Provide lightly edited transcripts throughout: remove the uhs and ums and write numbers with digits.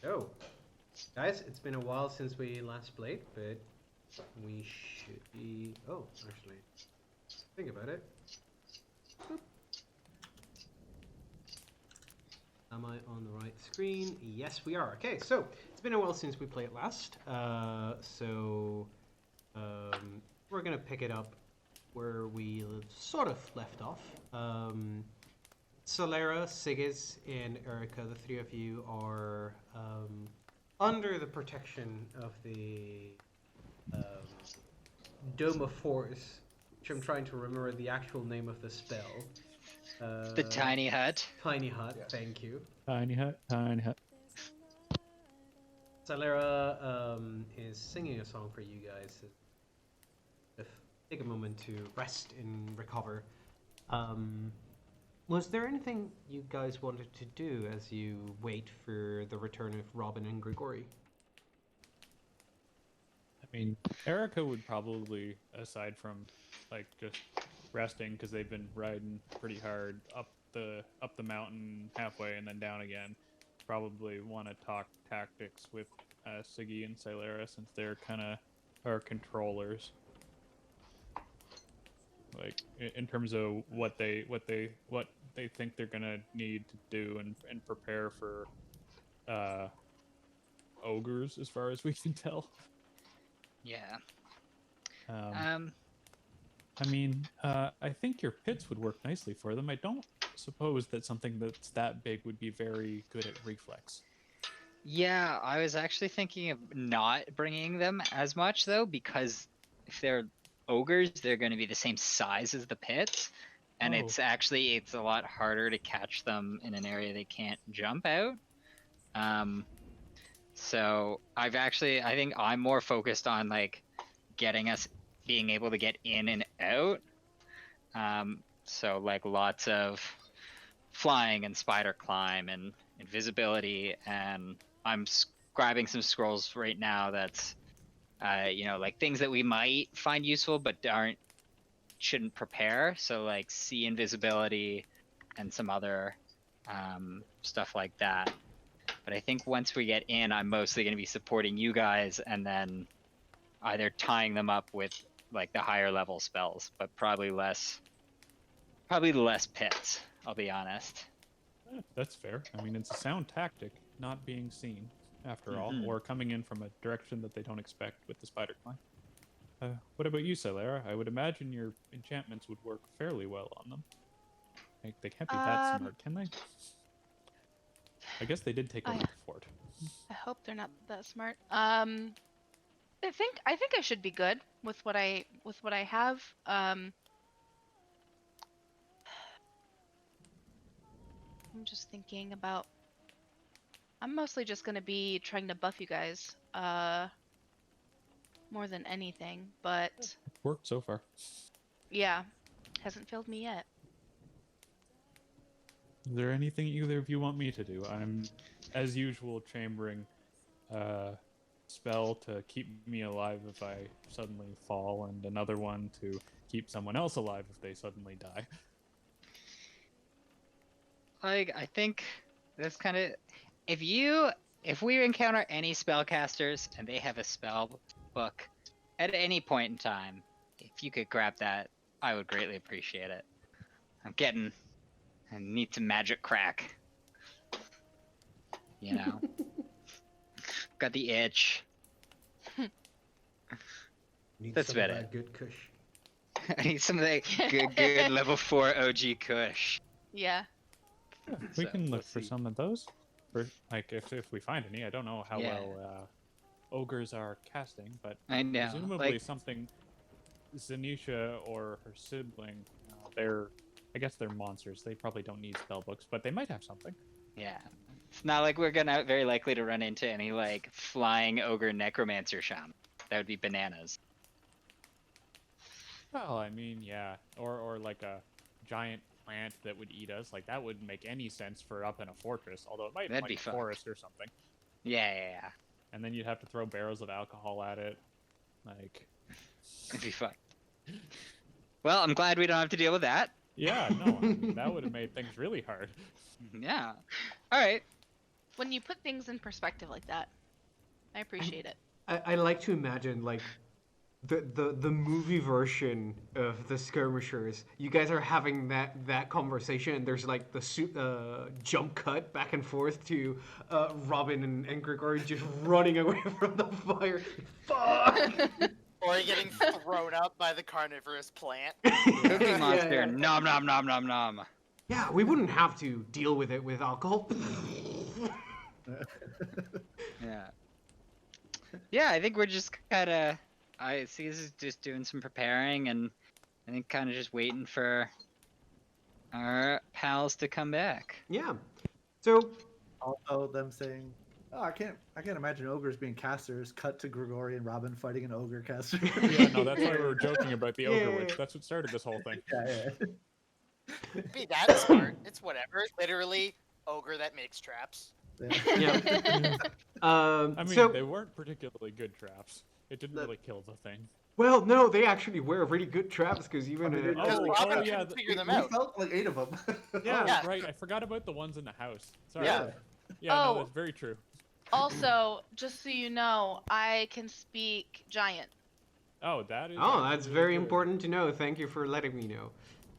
Oh, guys, it's been a while since we last played, but we should be. Oh, actually, think about it. Boop. Am I on the right screen? Yes, we are. Okay, so it's been a while since we played last. We're gonna pick it up where we sort of left off. Solera, Sigis, and Erica, the three of you are under the protection of the um, Dome of Force, which I'm trying to remember the actual name of the spell. The Uh, tiny hut. Tiny Hut, Yes. thank you. Tiny hut, tiny hut. Solera is singing a song for you guys. Take a moment to rest and recover. Um, Was there anything you guys wanted to do as you wait for the return of Robin and Grigori? I mean, Erica would probably, aside from like just resting, because they've been riding pretty hard up the mountain halfway and then down again, probably want to talk tactics with Siggy and Silera since they're kind of our controllers. Like in terms of what they think they're gonna need to do and prepare for uh, ogres, as far as we can tell. Yeah. Um, Um. I mean, I think your pits would work nicely for them. I don't suppose that something that's that big would be very good at reflex. Yeah, I was actually thinking of not bringing them as much though, because if they're ogres, they're going to be the same size as the pits, and Oh, it's a lot harder to catch them in an area they can't jump out. Um. So I think I'm more focused on like getting us being able to get in and out. So like lots of flying and spider climb and invisibility, and I'm grabbing some scrolls right now that's like things that we might find useful but shouldn't prepare. So like see invisibility and some other stuff like that. But I think once we get in, I'm mostly going to be supporting you guys and then either tying them up with like the higher level spells, but probably less pits, I'll be honest. that's fair. I mean, it's a sound tactic, not being seen, after all, Mm-hmm. or coming in from a direction that they don't expect with the spider climb. What about you, Celera? I would imagine your enchantments would work fairly well on them. Like, they can't be that Um, smart, can they? I guess they did take I over the fort. I hope they're not that smart. I think I should be good with what I have. I'm just thinking about. I'm mostly just gonna be trying to buff you guys, more than anything. But Worked so far. yeah, hasn't failed me yet. Is there anything either of you want me to do? I'm, as usual, chambering spell to keep me alive if I suddenly fall, and another one to keep someone else alive if they suddenly die. Like I think that's kind of if we encounter any spellcasters and they have a spell book at any point in time, if you could grab that, I would greatly appreciate it. I need some magic crack. You know, got the itch. Need That's some of about that it. good kush. I need some of that good level 4 OG Kush. Yeah. Yeah, we So, can look we'll for see. some of those. For like if we find any. I don't know how Yeah. well ogres are casting, but I know, presumably like something Zanisha or her sibling. I guess they're monsters. They probably don't need spell books, but they might have something. yeah. It's not like we're gonna very likely to run into any like flying ogre necromancer shaman. That would be bananas. Well, I mean, yeah, or like a giant plant that would eat us. Like that wouldn't make any sense for up in a fortress. Although it might in That'd like be a fucked. forest or something. Yeah. And then you'd have to throw barrels of alcohol at it. Like, It'd be fucked. Well, I'm glad we don't have to deal with that. yeah, no, I mean, that would have made things really hard. Yeah. All right. When you put things in perspective like that, I appreciate it. I like to imagine like the movie version of the Skirmishers. You guys are having that conversation, and there's like the jump cut back and forth to Robin and Gregory just running away from the fire. Fuck! Or getting thrown up by the carnivorous plant. Cookie Yeah, Monster, yeah. nom nom nom nom nom. Yeah, we wouldn't have to deal with it with alcohol. Yeah. Yeah, I think we're just kind of. I see this is just doing some preparing, and I think kind of just waiting for our pals to come back. Yeah. So Also, them saying, "Oh, I can't imagine ogres being casters." Cut to Grigori and Robin fighting an ogre caster. Yeah, no, that's why we were joking about the ogre Yeah. witch. That's what started this whole thing. Be that smart. It's whatever. Literally, ogre that makes traps. yeah. I mean, so they weren't particularly good traps. It didn't really kill the thing. well, no, they actually were really good traps because even I mean, Because Oh, Robin oh, yeah, couldn't figure them We out. felt like 8 of them. Yeah. Yeah. Right, I forgot about the ones in the house. Sorry. Yeah. Yeah, no, Oh. that's very true. Also, just so you know, I can speak giant. Oh, that is. Oh, actually that's really very good. important to know. Thank you for letting me know.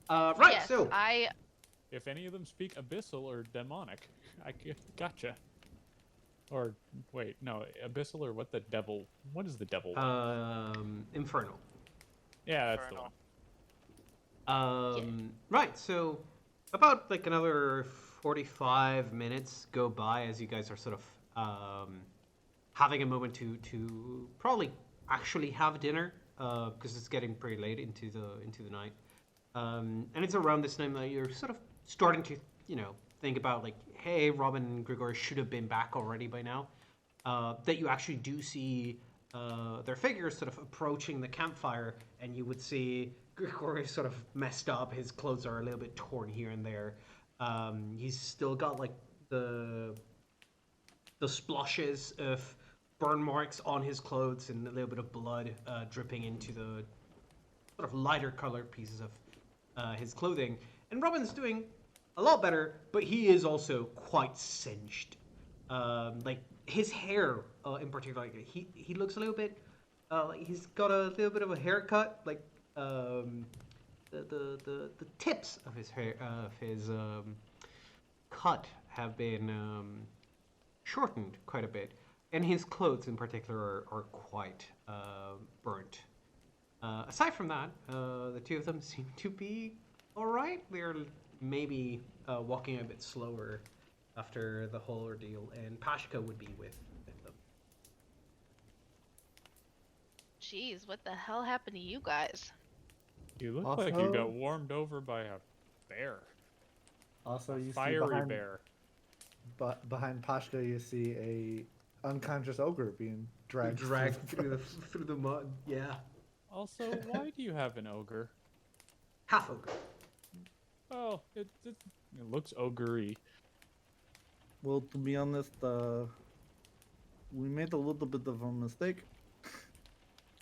Right, Yes, so If any of them speak abyssal or demonic, gotcha. Or wait, no, abyssal or what the devil? What is the devil? Infernal. Yeah, that's the Infernal. one. Right, so about like another 45 minutes go by as you guys are sort of having a moment to probably actually have dinner because it's getting pretty late into the night. And it's around this time that you're sort of starting to, think about like, hey, Robin and Grigor should have been back already by now. That you actually do see their figures sort of approaching the campfire, and you would see Grigor is sort of messed up. His clothes are a little bit torn here and there. He's still got like the splashes of burn marks on his clothes and a little bit of blood dripping into the sort of lighter colored pieces of his clothing. And Robin's doing a lot better, but he is also quite singed. Like his hair, in particular, like, he looks a little bit like he's got a little bit of a haircut. Like the tips of his hair of his cut have been shortened quite a bit, and his clothes in particular are quite burnt. Aside from that, the two of them seem to be all right. They're maybe walking a bit slower after the whole ordeal, and Pashka would be with them. Jeez, what the hell happened to you guys? You look like you Also- got warmed over by a bear. Also, you see Fiery behind, bear. behind Pashka, you see a unconscious ogre being dragged. through the mud. Yeah, Also, why do you have an ogre? half ogre. Well, it looks ogre-y. Well, to be honest, we made a little bit of a mistake.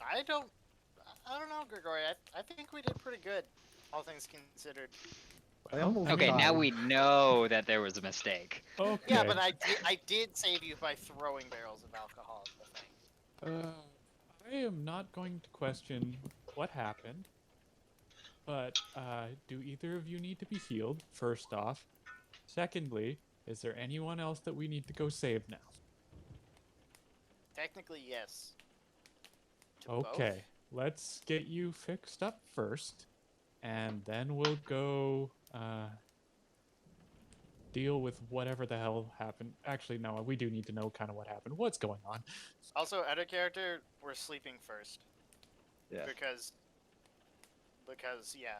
I don't know, Gregory. I think we did pretty good, all things considered. I almost Okay, now died. we know that there was a mistake. Okay. Yeah, but I did save you by throwing barrels of alcohol at the thing. I am not going to question what happened, but do either of you need to be healed, first off? Secondly, is there anyone else that we need to go save now? Technically, yes. To Okay, let's get you fixed up first, and then we'll go deal with whatever the hell happened. Actually, no, we do need to know kind of what happened. What's going on? both. Also, out of character, we're sleeping first. Yeah. Because yeah.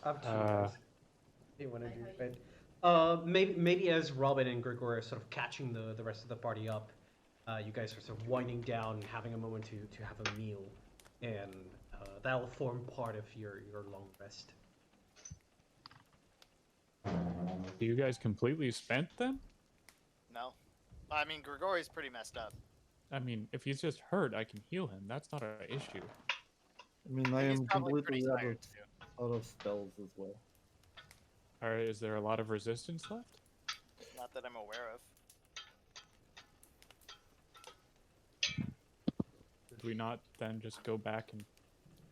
Up to you Uh, guys. You want to do it? Maybe as Robin and Grigor are sort of catching the rest of the party up, you guys are sort of winding down, having a moment to have a meal, and that'll form part of your long rest. Do you guys completely spent them? No. I mean, Grigori's pretty messed up. I mean, if he's just hurt, I can heal him. That's not an issue. I mean, I He's am probably pretty completely tired too. out of spells as well. Alright, is there a lot of resistance left? Not that I'm aware of. Did we not then just go back and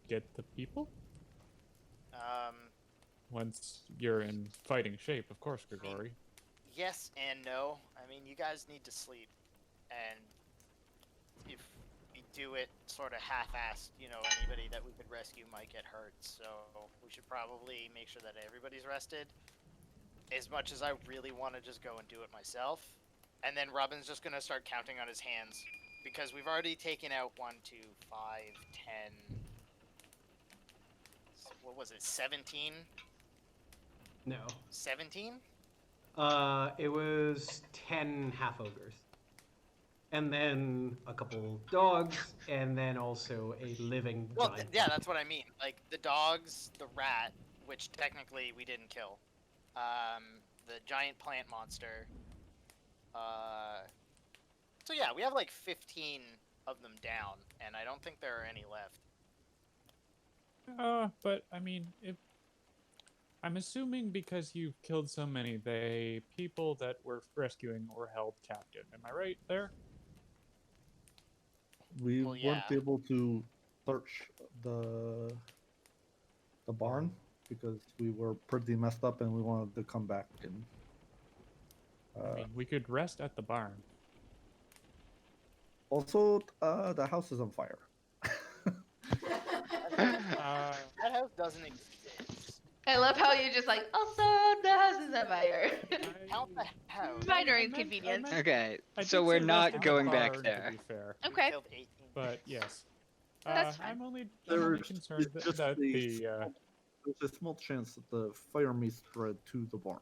get the people? Once you're in fighting shape, of course, Grigori. Yes and no. I mean, you guys need to sleep, and if we do it sort of half-assed, anybody that we could rescue might get hurt. So we should probably make sure that everybody's rested. As much as I really want to just go and do it myself, and then Robin's just gonna start counting on his hands because we've already taken out 1, 2, 5, 10. What was it? 17. No. 17? It was 10 half ogres. And then a couple dogs, and then also a living Well, giant. yeah, that's what I mean. Like, the dogs, the rat, which technically we didn't kill, the giant plant monster. So yeah, we have like 15 of them down, and I don't think there are any left. But I mean, if I'm assuming because you've killed so many, they people that were rescuing were held captive. Am I right there? We Well, weren't yeah. able to search the barn because we were pretty messed up and we wanted to come back and. I mean, we could rest at the barn. Also, the house is on fire. That house doesn't exist. I love how you just like, also, the house is on fire. Count the house. Minor I meant- inconvenience. Okay, I so did we're say not rest in the going back barn, there. To be fair, We Okay. killed 18. but yes. That's fine. I'm only There's concerned it's just that there's a small chance that the fire may spread to the barn.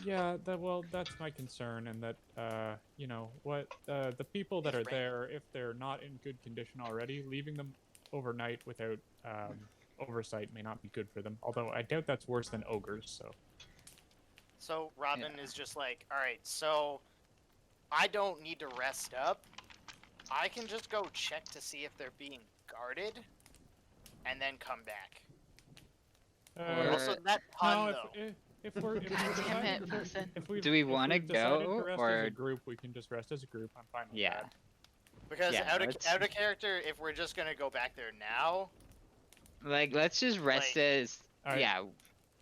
well, that's my concern, and that the people that It's are raining. there, if they're not in good condition already, leaving them overnight without oversight may not be good for them. Although I doubt that's worse than ogres. So Robin is just like, all right, so I don't need to rest up. I can just go check to see if they're being guarded, and then come back. Or- Also, that pun, though. If we're if we Damn decide it, to- Wilson. if we Do we if wanna we've decided go, to rest as or- a group, we can just rest as a group. I'm fine with Yeah. that. Because Yeah, out of let's- character, if we're just gonna go back there now, Like, let's just rest Like- as. Alright. Yeah,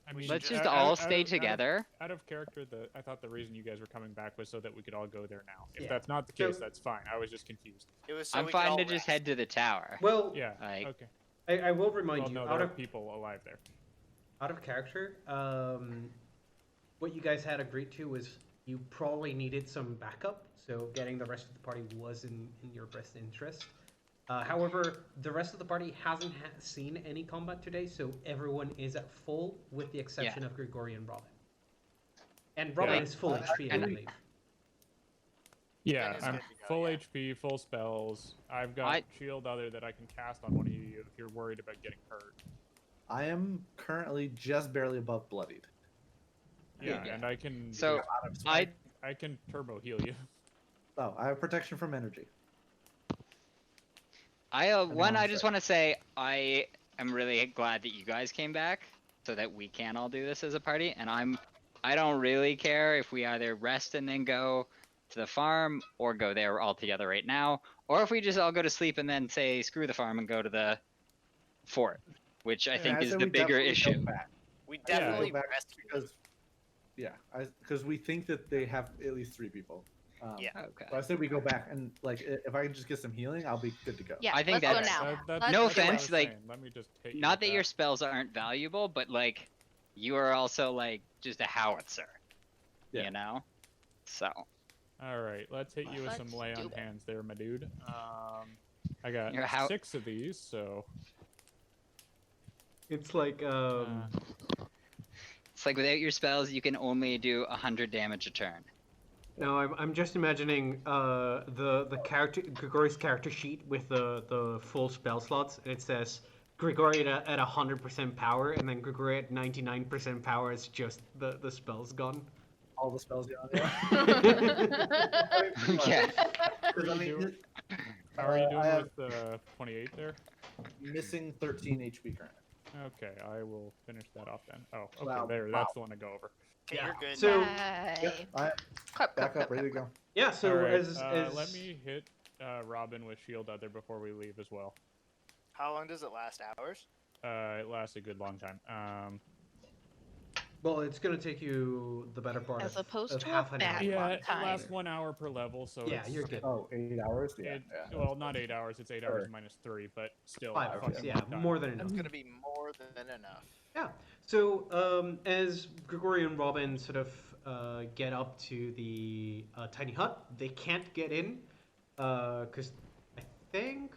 I mean, let's should just out- all stay together. Out of character, I thought the reason you guys were coming back was so that we could all go there now. If Yeah. that's not the So- case, that's fine. I was just confused. it was so I'm we could fine all to just rest. head to the tower. Well, Yeah. Like- Okay. I will remind Well, you, no, out there are of people alive there. character, what you guys had agreed to was you probably needed some backup, so getting the rest of the party was in your best interest. However, the rest of the party hasn't seen any combat today, so everyone is at full, with the exception of Grigori and Robin. And Robin Yeah. is full HP, I and- believe. Yeah, is I'm good to go, full yeah. HP, full spells. I've got I- shield other that I can cast on one of you if you're worried about getting hurt. I am currently just barely above bloodied. Yeah, Yeah. and I can So, Out of I strength. I can turbo heal you. Oh, I have protection from energy. one, I honestly. just want to say I am really glad that you guys came back so that we can all do this as a party. And I don't really care if we either rest and then go to the farm or go there all together right now, or if we just all go to sleep and then say screw the farm and go to the fort, which I think I is said the we bigger definitely go issue. back. We Yeah, definitely go back rescue because because we think that they have at least 3 people. Yeah. Okay. So I said we go back and if I can just get some healing, I'll be good to go. Yeah, I think let's go that's- now. That's No what I offense, was like, saying. Let me just hit you Not with that your spells aren't valuable, but like you are also like just a howitzer. Yeah. You know? So All right, let's hit you with some Let's lay do on it. hands there, my dude. I got Your how- 6 of these, so It's like, it's like without your spells you can only do 100 damage a turn. no, I'm just imagining the character Grigori's character sheet with the full spell slots, and it says Grigori at 100% power, and then Grigori at 99% power is just the spells gone. All the spells you Yeah. Because I How are you mean, doing? How are you doing I have with 28 there? missing 13 HP currently. Okay, I will finish that off then. Oh, okay, Wow, there. wow. That's the one to go over. Okay, Yeah. you're good. So- Yay. Yep, I Clap, clap, back clap, up, ready to clap, go. Yeah. So All right, as let me hit Robin with shield other before we leave as well. How long does it last? Hours? It lasts a good long time. well, it's gonna take you the better part As of, opposed of to a half an bat. hour. Yeah, long it time. lasts 1 hour per level, so Yeah, it's, you're good. Oh, 8 hours? Yeah. It, yeah. well, not 8 hours. It's 8 hours Sure. minus 3, but still 5 a hours. fucking Yeah, long time. more than enough. That's gonna be more than enough. Yeah. So as Grigori and Robin sort of get up to the tiny hut, they can't get in because I think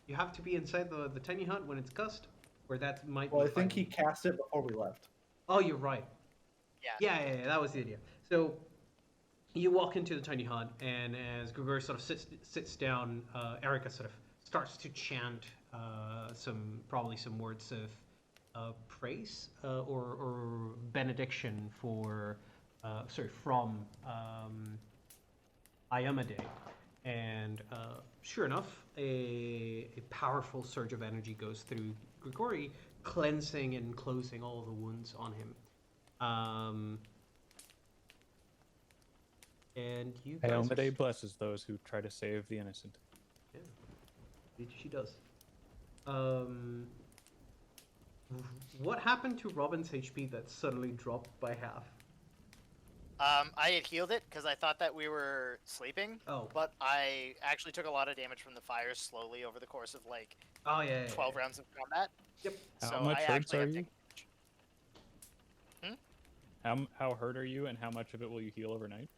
you have to be inside the tiny hut when it's cussed, or that might Well, be I think he fighting. cast it before we left. Oh, you're right. Yeah. Yeah, that was the idea. So you walk into the tiny hut, and as Grigori sort of sits down, Erica sort of starts to chant probably some words of praise or benediction from Ayamade. And sure enough, a powerful surge of energy goes through Grigori, cleansing and closing all the wounds on him. And you guys Ayomade blesses those who try to save the innocent. Yeah, she does. What happened to Robin's HP that suddenly dropped by half? I had healed it because I thought that we were sleeping, Oh, but I actually took a lot of damage from the fires slowly over the course of like oh yeah, 12 rounds of combat. Yep. So How much I hurts actually are have you? taken- How hurt are you, and how much of it will you heal overnight?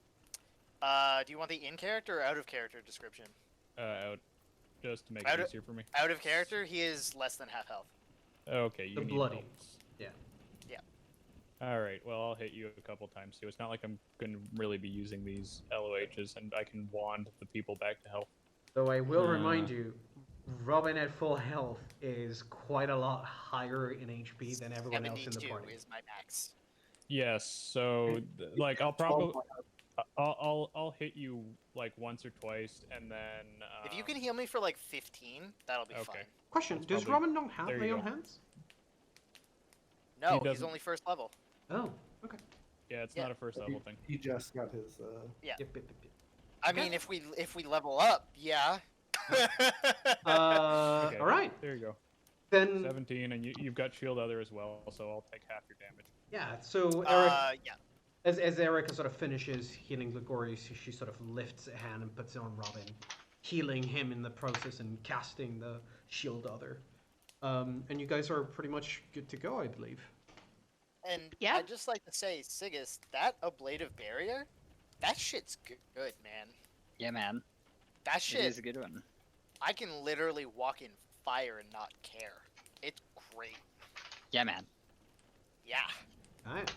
Do you want the in character or out of character description? Out, just to make Out it of- easier for me. Out of character, he is less than half health. Okay, you The need bloody. help. Yeah. Yeah. All right. Well, I'll hit you a couple times too. It's not like I'm going to really be using these LOHs, and I can wand the people back to health. Though I will remind you, Robin at full health is quite a lot higher in HP than everyone else in the 72 party. is my max. Yes. So, like, I'll probably, I'll hit you like once or twice, and then. If you can heal me for like 15, that'll be Okay. fine. Question: That's does probably- Robin not have there lay you on go. hands? No, he's doesn't- only first level. Oh, okay. Yeah, it's Yeah. not a first level thing. He just got his. Yep. I Okay. mean, if we level up, yeah. Okay. All right. There you go. Then 17, and you've got shield other as well, so I'll take half your damage. yeah. So Eric, Yeah. as Erica sort of finishes healing Grigori, she sort of lifts a hand and puts it on Robin, healing him in the process and casting the shield other. And you guys are pretty much good to go, I believe. And Yeah. I'd just like to say, Sigus, that ablative barrier, that shit's good, man. Yeah, man. That It shit, is a good one. I can literally walk in fire and not care. It's great. Yeah, man. Yeah. All right.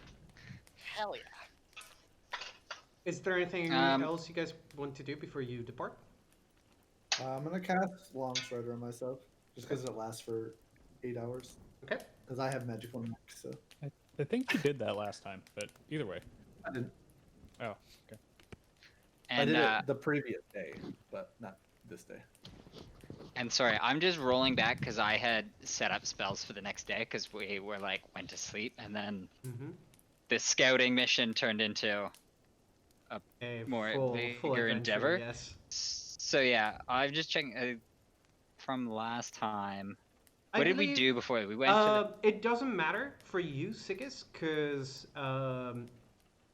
Hell yeah. Is there anything else you guys want to do before you depart? I'm gonna cast Long Strider on myself, just because it lasts for 8 hours. Okay. Because I have magic on max, so I think you did that last time, but either way. I didn't. Oh, okay. I And did it the previous day, but not this day. and sorry, I'm just rolling back because I had set up spells for the next day because we were like went to sleep, and then Mm-hmm. the scouting mission turned into A More full bigger adventure, endeavor? Yes. So yeah, I'm just checking from last time. I What did we believe- do before we went to It doesn't matter for you, Sigus, because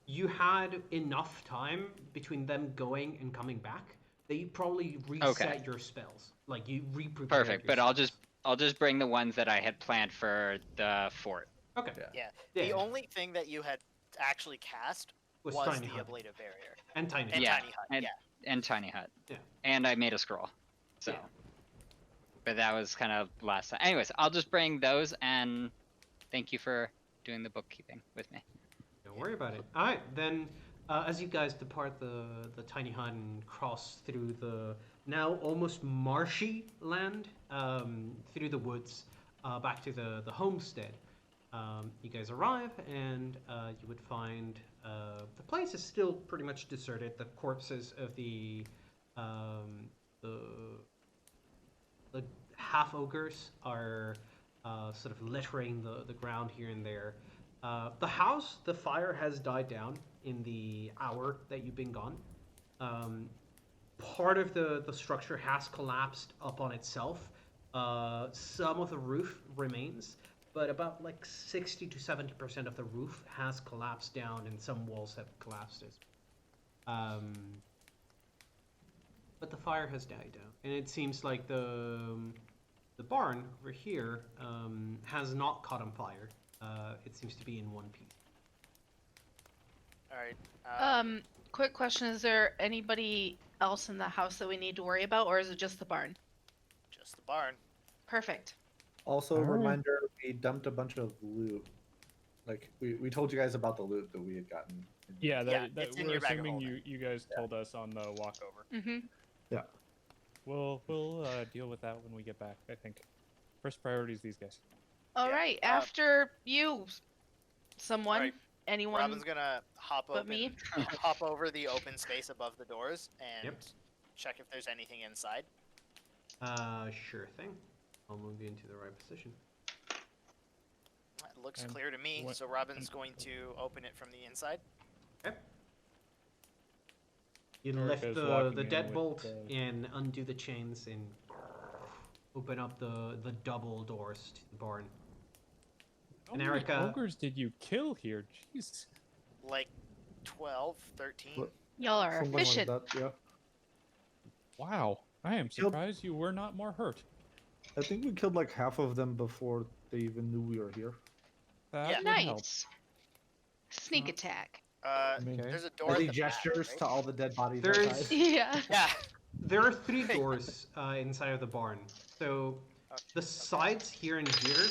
you had enough time between them going and coming back that you probably reset your spells. Like you the re-prepared perfect? your But I'll spells. just bring the ones that I had planned for the fort. Okay. Yeah. The Yeah. only thing that you had actually cast Was was Tiny the Hut. ablative barrier. And Tiny And Hut. Yeah, Tiny Hut, and- yeah. And Tiny Hut. Yeah. And I made a scroll. So. Yeah. But that was kind of last time. Anyways, I'll just bring those, and thank you for doing the bookkeeping with me. Don't worry about it. All right, then. As you guys depart the tiny hut and cross through the now almost marshy land, through the woods, back to the homestead, you guys arrive and you would find the place is still pretty much deserted. The corpses of the half ogres are sort of littering the ground here and there. The fire has died down in the hour that you've been gone. Part of the structure has collapsed up on itself. Some of the roof remains, but about like 60 to 70% of the roof has collapsed down, and some walls have collapsed as but the fire has died down, and it seems like the barn over here has not caught on fire. It seems to be in one piece. All right. Quick question: is there anybody else in the house that we need to worry about, or is it just the barn? Just the barn. Perfect. Also, Alright. reminder: we dumped a bunch of loot. Like we told you guys about the loot that we had gotten. Yeah, Yeah, that it's in we're your bag of assuming holding. you guys told us on the walkover. Mm-hmm. We'll deal with that when we get back. I think first priority is these guys. All Yeah, right. After you, someone, Alright, anyone. Robin's gonna hop but me? hop over the open space above the doors and Yep. check if there's anything inside. Sure thing. I'll move you into the right position. It looks And clear to me, what- so Robin's going to open it from the inside. Okay. You Erica's lift walking the in deadbolt with, and undo the chains and open up the double doors to the barn. How And many Erica- ogres did you kill here? Jeez. Like 12, 13. What? Y'all are Something like efficient. that, yeah. Wow. I am Killed- surprised you were not more hurt. I think we killed like half of them before they even knew we were here. That Yeah. would help. Nice. Sneak attack. mean, There's a door Are at they the gestures back, to right? all the dead bodies There's- outside? Yeah. Yeah. There are 3 doors inside of the barn. So the sides here and here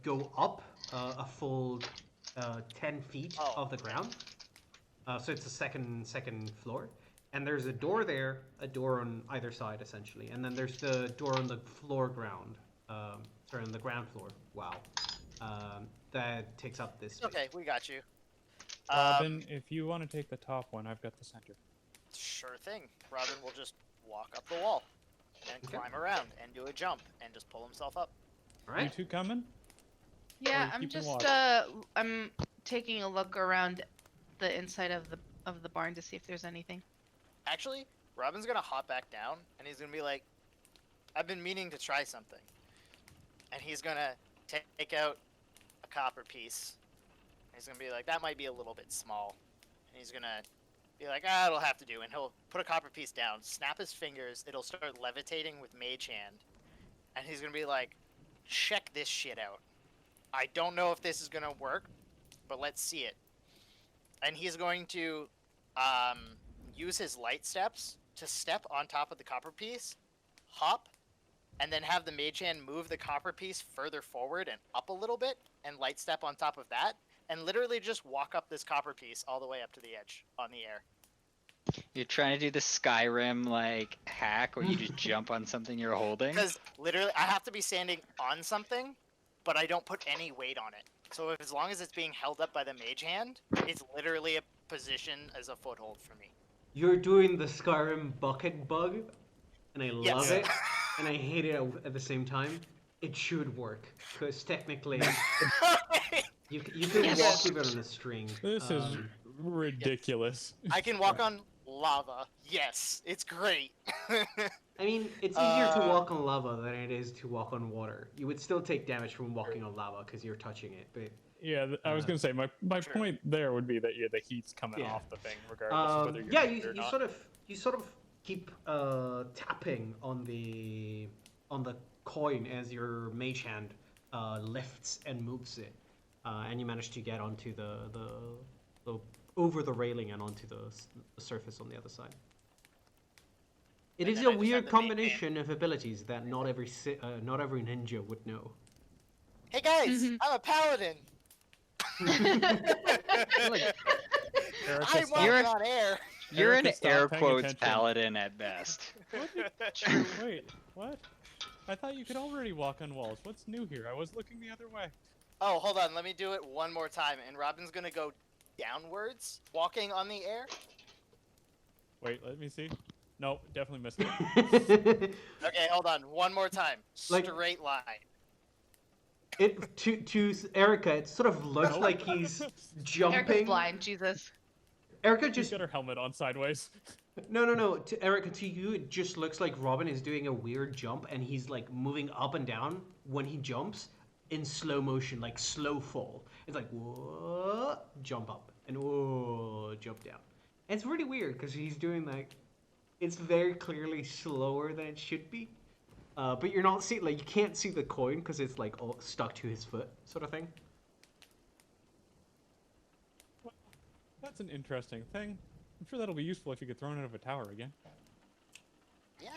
go up a full 10 feet Oh, off the ground. So it's a second floor. And there's a door there, a door on either side essentially. And then there's the door on the floor ground. Sorry, on the ground floor. Wow. That takes up this space. Okay, we got you. Robin, if you want to take the top one, I've got the center. Sure thing. Robin will just walk up the wall and Okay. climb around and do a jump and just pull himself up. All You right. two coming? Yeah, you I'm keeping just watch? I'm taking a look around the inside of the barn to see if there's anything. Actually, Robin's gonna hop back down and he's gonna be like, I've been meaning to try something. And he's gonna take out a copper piece. And he's gonna be like, that might be a little bit small. And he's gonna be like, it'll have to do. And he'll put a copper piece down, snap his fingers, it'll start levitating with Mage Hand. And he's gonna be like, check this shit out. I don't know if this is gonna work, but let's see it. And he's going to use his light steps to step on top of the copper piece, hop, and then have the Mage Hand move the copper piece further forward and up a little bit, and light step on top of that, and literally just walk up this copper piece all the way up to the edge on the air. You're trying to do the Skyrim like hack where you just jump on something you're holding. Because literally, I have to be standing on something, but I don't put any weight on it. So as long as it's being held up by the Mage Hand, it's literally a position as a foothold for me. You're doing the Skyrim bucket bug, and I love Yes. it, and I hate it at the same time. It should work, because technically you can Yes. walk even on a string. This is ridiculous. I can walk on lava. Yes, it's great. I mean, it's easier to Uh, walk on lava than it is to walk on water. You would still take damage from walking on lava because you're touching it, but Yeah, I was gonna say my Sure. point there would be that the heat's coming Yeah. off the thing regardless of whether you're yeah, in it or you not. sort of keep tapping on the coin as your Mage Hand lifts and moves it, and you manage to get onto the over the railing and onto the surface on the other side. It And is then a I just weird have the Mage Hand. combination of abilities that not every ninja would know. Hey guys, Mhm. I'm a paladin. Erica, I'm stop. You're- walking on air. You're an Erica, stop air paying quotes attention. paladin at best. Wait, what? I thought you could already walk on walls. What's new here? I was looking the other way. Oh, hold on. Let me do it one more time. And Robin's gonna go downwards, walking on the air. Wait, let me see. No, definitely missed it. Okay, hold on. One more time. Like- Straight line. to Erica, it sort of looks like he's Erica's jumping. blind, Jesus. Erica She's just got her helmet on sideways. no. To Erica, to you, it just looks like Robin is doing a weird jump, and he's like moving up and down when he jumps in slow motion, like slow fall. It's like whoa, jump up, and whoa, jump down. And it's really weird because he's doing like, it's very clearly slower than it should be. But you're not seeing, like, you can't see the coin because it's like all stuck to his foot, sort of thing. That's an interesting thing. I'm sure that'll be useful if you get thrown out of a tower again. Yeah.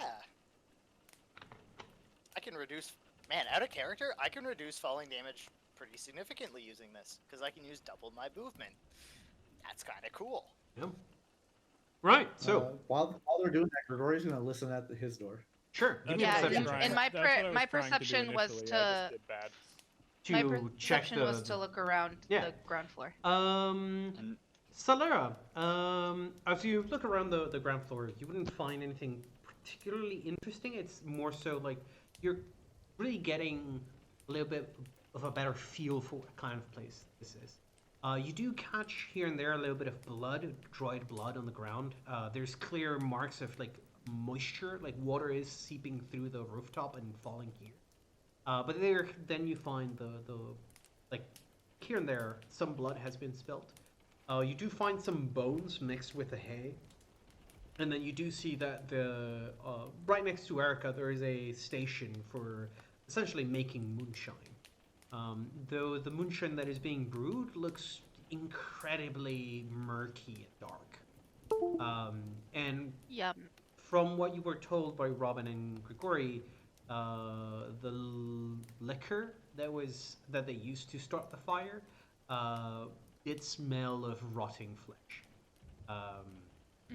I can reduce... Man, out of character, I can reduce falling damage pretty significantly using this, because I can use double my movement. That's kind of cool. Yeah. Right. So while they're doing that, Gregori's gonna listen at his door. sure, give me a Yeah, perception and- check and my That's what I was my trying to do perception was initially, I just to- did bad. My to check perception the. was to look around Yeah. the ground floor. And Salera, as you look around the ground floor, you wouldn't find anything particularly interesting. It's more so like you're really getting a little bit of a better feel for what kind of place this is. You do catch here and there a little bit of blood, dried blood on the ground. There's clear marks of like moisture, like water is seeping through the rooftop and falling here. But then you find the like here and there some blood has been spilt. You do find some bones mixed with the hay, and then you do see that the right next to Erica there is a station for essentially making moonshine. Though the moonshine that is being brewed looks incredibly murky and dark. And Yep. from what you were told by Robin and Grigori, the liquor that they used to start the fire did smell of rotting flesh.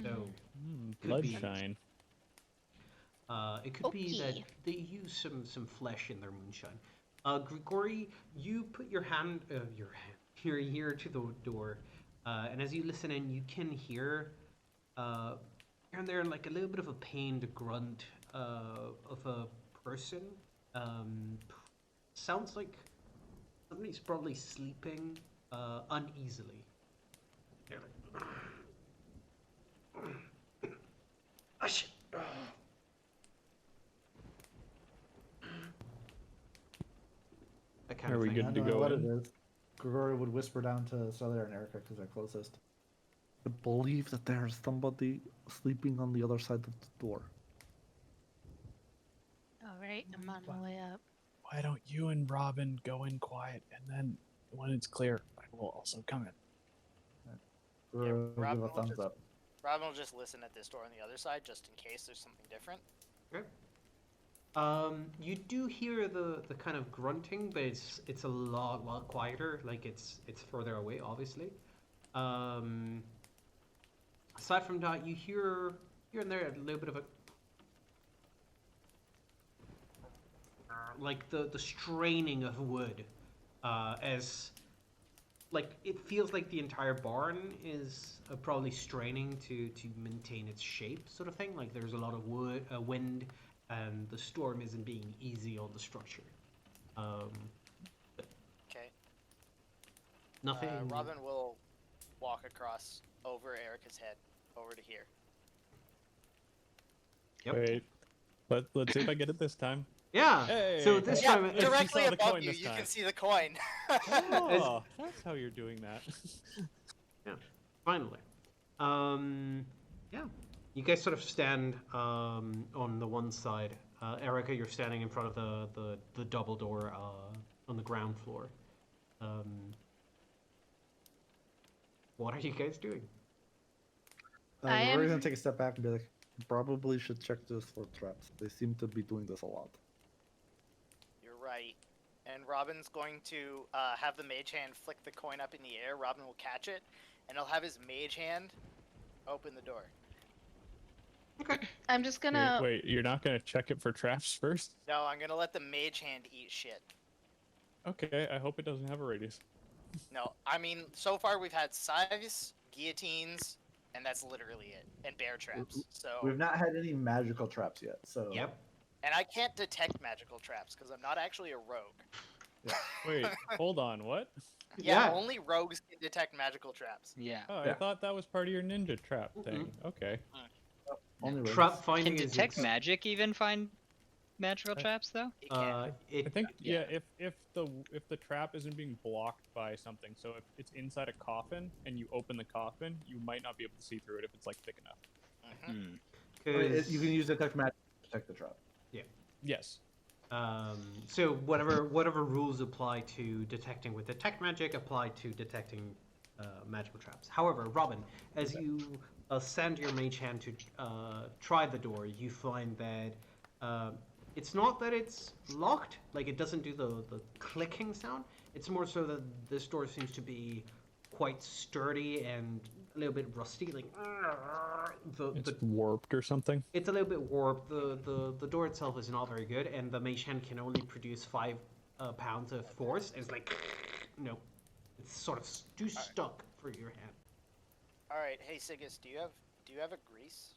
So could be- Bloodshine. it could be that Okay. they use some flesh in their moonshine. Grigori, you put your ear to the door, and as you listen in, you can hear here and there like a little bit of a pained grunt of a person. Sounds like somebody's probably sleeping uneasily. They're like, Hush. That kind Are of we thing. good I to don't know go what in? it is. Grigori would whisper down to Soler and Erica because they're closest. I believe that there's somebody sleeping on the other side of the door. All right, I'm on my way up. Why don't you and Robin go in quiet, and then when it's clear, I will also come in. Grigori will Robin give a will thumbs just- up. Robin will just listen at this door on the other side, just in case there's something different. You do hear the kind of grunting, but it's a lot quieter. Like it's further away, obviously. Aside from that, you hear here and there a little bit of a like the straining of wood, as like it feels like the entire barn is probably straining to maintain its shape, sort of thing. Like there's a lot of wind, and the storm isn't being easy on the structure. Okay. Nothing. Robin will walk across over Erica's head, over to here. Yep. Wait, let's see if I get it this time. Yeah. So Hey! this Yeah, time, she directly saw the above coin you, this you time. can see the coin. Oh, that's how you're doing that. finally, yeah, you guys sort of stand on the one side. Erica, you're standing in front of the double door on the ground floor. What are you guys doing? I We're am- gonna take a step back and be like, probably should check this for traps. They seem to be doing this a lot. You're right. And Robin's going to have the mage hand flick the coin up in the air. Robin will catch it, and he'll have his mage hand open the door. I'm just gonna. Wait, you're not gonna check it for traps first? No, I'm gonna let the mage hand eat shit. Okay, I hope it doesn't have a radius. No, I mean, so far we've had scythes, guillotines, and that's literally it. And bear traps. So, We've not had any magical traps yet, so Yep. and I can't detect magical traps because I'm not actually a rogue. Wait, hold on, what? Yeah, Yeah. only rogues can detect magical traps. Yeah. Oh, I Yeah. thought that was part of your ninja trap thing. Okay. Only rogues. Trap finding Can is detect magic even find magical traps though? It can. it I think yeah. if the trap isn't being blocked by something, so if it's inside a coffin and you open the coffin, you might not be able to see through it if it's like thick enough. Mhm. Hmm. I mean, 'cause- you can use detect magic to protect the trap. Yes. So whatever rules apply to detecting with detect magic apply to detecting magical traps. However, Robin, as you send your mage hand to try the door, you find that it's not that it's locked, like it doesn't do the clicking sound. It's more so that this door seems to be quite sturdy and a little bit rusty, like It's warped or something. it's a little bit warped. The door itself is not very good, and the mage hand can only produce 5 pounds of force. It's like, no, it's sort of too stuck for your hand. All right, hey Sigus, do you have a grease?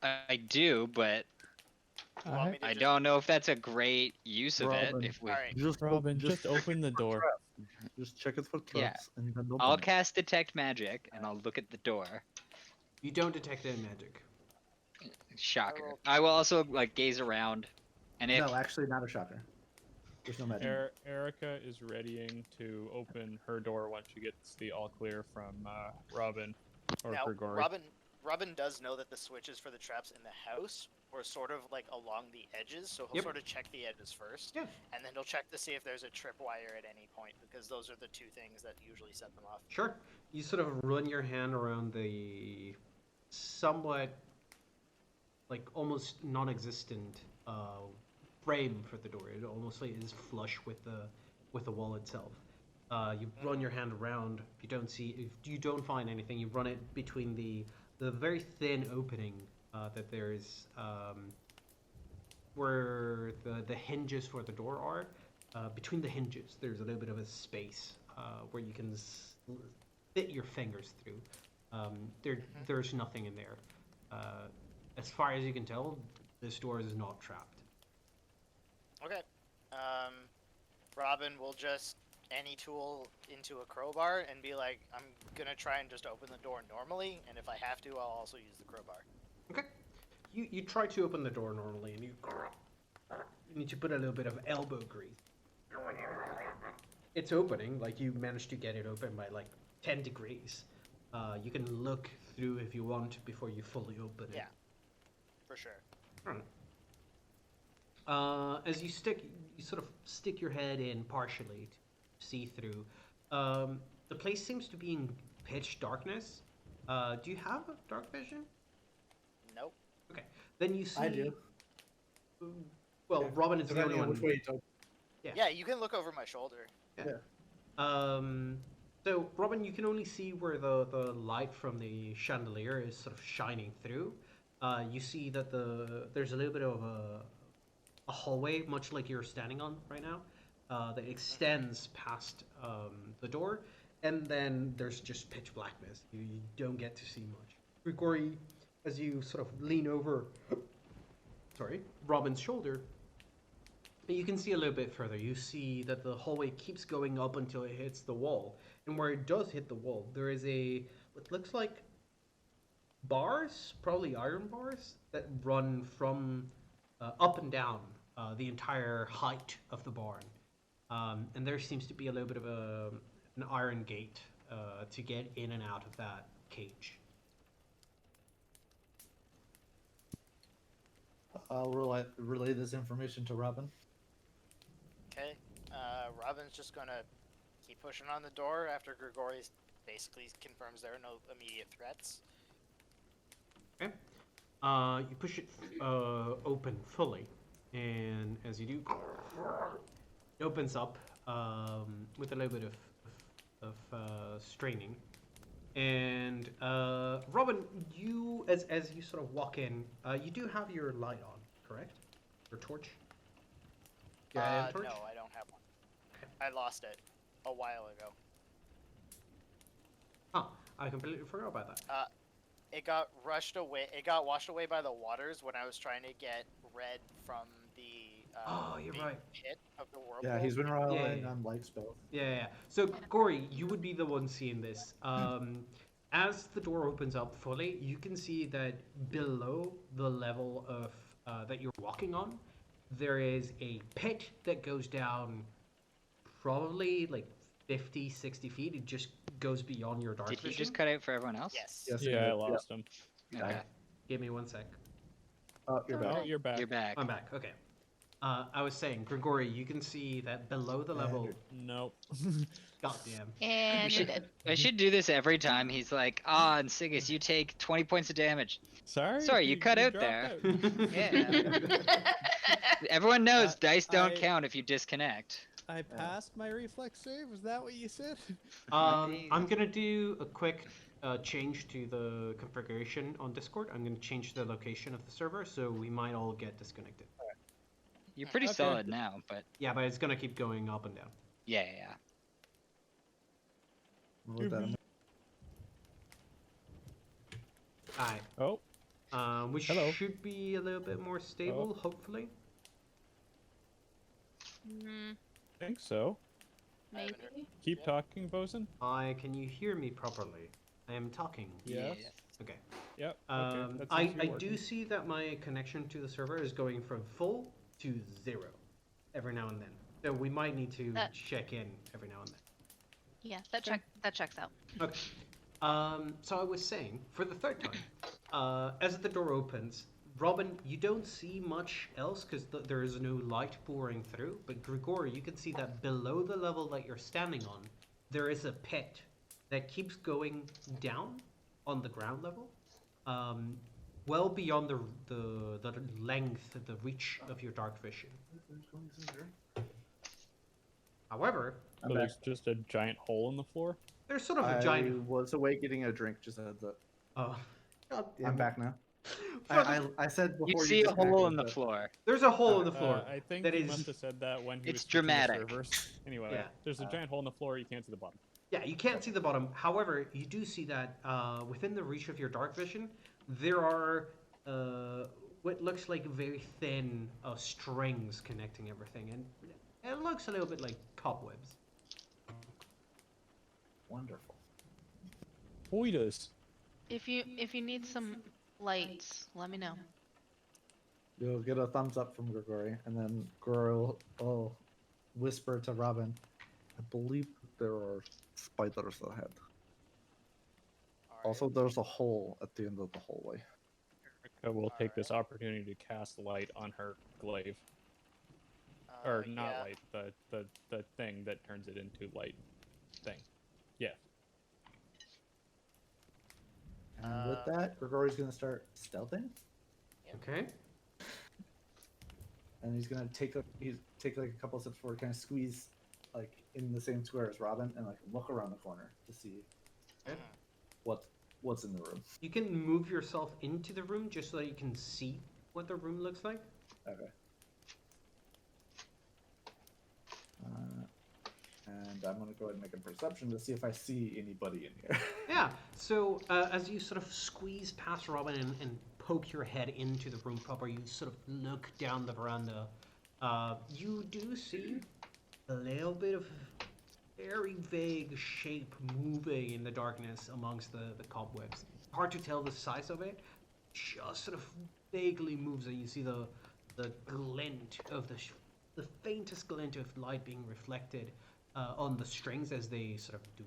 I do, but You want me to I just- don't know if that's a great use of it. Robin, If we, All right. Robin, just open the door. Just check it for Yeah. traps and then open I'll it. cast detect magic and I'll look at the door. You don't detect any magic. Shocker. rolled- I will also like gaze around, and if No, actually, not a shocker. There's no magic. Erica is readying to open her door once she gets the all clear from Robin or Now, Grigori. Robin does know that the switches for the traps in the house were sort of like along the edges, so he'll Yep. sort of check the edges first, Yeah. and then he'll check to see if there's a tripwire at any point, because those are the two things that usually set them off. Sure. You sort of run your hand around the somewhat, like almost non-existent frame for the door. It almost like is flush with the wall itself. You run your hand around. You don't see. If you don't find anything, you run it between the very thin opening that there's where the hinges for the door are. Between the hinges, there's a little bit of a space where you can fit your fingers through. There's nothing in there. As far as you can tell, this door is not trapped. Okay. Robin will just any tool into a crowbar and be like, I'm gonna try and just open the door normally, and if I have to, I'll also use the crowbar. Okay. You try to open the door normally, and you need to put a little bit of elbow grease. It's opening, like you managed to get it open by like 10 degrees. You can look through if you want before you fully open it. Yeah. For sure. As you sort of stick your head in partially to see through. The place seems to be in pitch darkness. Do you have dark vision? Nope. Okay, then you see. I do. Well, Yeah, Robin is the only depending on one. which way it's open. Yeah. Yeah, you can look over my shoulder. So Robin, you can only see where the light from the chandelier is sort of shining through. You see that there's a little bit of a hallway, much like you're standing on right now, that extends past the door, and then there's just pitch blackness. You don't get to see much. Grigori, as you sort of lean over, Robin's shoulder, you can see a little bit further. You see that the hallway keeps going up until it hits the wall, and where it does hit the wall, there is what looks like bars, probably iron bars, that run from up and down the entire height of the barn. And there seems to be a little bit of an iron gate to get in and out of that cage. I'll relay this information to Robin. Okay. Robin's just gonna keep pushing on the door after Grigori basically confirms there are no immediate threats. Okay. You push it open fully, and as you do, it opens up with a little bit of straining. And Robin, you as you sort of walk in, you do have your light on, correct? Your torch. Your iron torch? No, I don't have one. Okay. I lost it a while ago. Huh. I completely forgot about that. It got rushed away. It got washed away by the waters when I was trying to get red from the Oh, you're big right. pit of the whirlpool. Yeah, he's been relying yeah. on light spells. Yeah. So, Gory, you would be the one seeing this. As the door opens up fully, you can see that below the level of that you're walking on, there is a pit that goes down probably like 50, 60 feet. It just goes beyond your dark Did he vision. just cut out for everyone else? Yes. Yes, Yeah, I lost him. Okay. Give me one sec. You're Oh, back. Oh, you're back. You're back. I'm back. Okay. I was saying, Grigori, you can see that below the level. Nope. Goddamn. And you're dead. I should do this every time. He's like, and Sigus, you take 20 points of damage. Sorry, you cut out dropped there. out. Yeah. Everyone knows dice don't I- count if you disconnect. I passed my reflex save. Is that what you said? I'm gonna do a quick change to the configuration on Discord. I'm gonna change the location of the server, so we might all get disconnected. You're pretty Okay. solid now, but Yeah, but it's gonna keep going up and down. yeah. With that, Alright. Oh, We Hello. should be a little bit more stable, hopefully. Mm, I think so. maybe. Keep talking, Bosun. Can you hear me properly? I am talking. Yes. Okay. Yep. Okay. that I seems to be do working. see that my connection to the server is going from full to 0 every now and then. So we might need to That- check in every now and then. Yeah, that checks out. Okay. So I was saying, for the third time, as the door opens, Robin, you don't see much else because there is no light pouring through. But Grigori, you can see that below the level that you're standing on, there is a pit that keeps going down on the ground level, well beyond the length, the reach of your dark vision. However, So there's just a giant hole in the floor. there's sort of a I giant. was awake getting a drink. Just a heads up. Oh, God damn I'm it. back now. Fucking- I said before You see a hole in the disconnected, floor. There's a hole in the floor. I think that he is- must have said that when he It's was switching the dramatic. servers. Anyway, Yeah. there's a giant hole in the floor. You can't see the bottom. Yeah, you can't see the bottom. However, you do see that within the reach of your dark vision, there are what looks like very thin strings connecting everything, and it looks a little bit like cobwebs. Wonderful. Boy, does. If you need some lights, let me know. You'll get a thumbs up from Grigori, and then Grigori will whisper to Robin, I believe there are spiders ahead. Alright. Also, there's a hole at the end of the hallway. Erica will take this opportunity to cast light on her glaive, or not yeah. light, the thing that turns it into light thing. Yeah. And with that, Grigori's gonna start stealthing, Okay. and he's gonna take like a couple of steps forward, kind of squeeze like in the same square as Robin, and like look around the corner to see Okay. what's in the room. You can move yourself into the room just so that you can see what the room looks like. Okay. And I'm gonna go ahead and make a perception to see if I see anybody in here. Yeah, so as you sort of squeeze past Robin and poke your head into the room proper, you sort of look down the veranda. You do see a little bit of very vague shape moving in the darkness amongst the cobwebs. Hard to tell the size of it, just sort of vaguely moves, and you see the glint of the faintest glint of light being reflected on the strings as they sort of do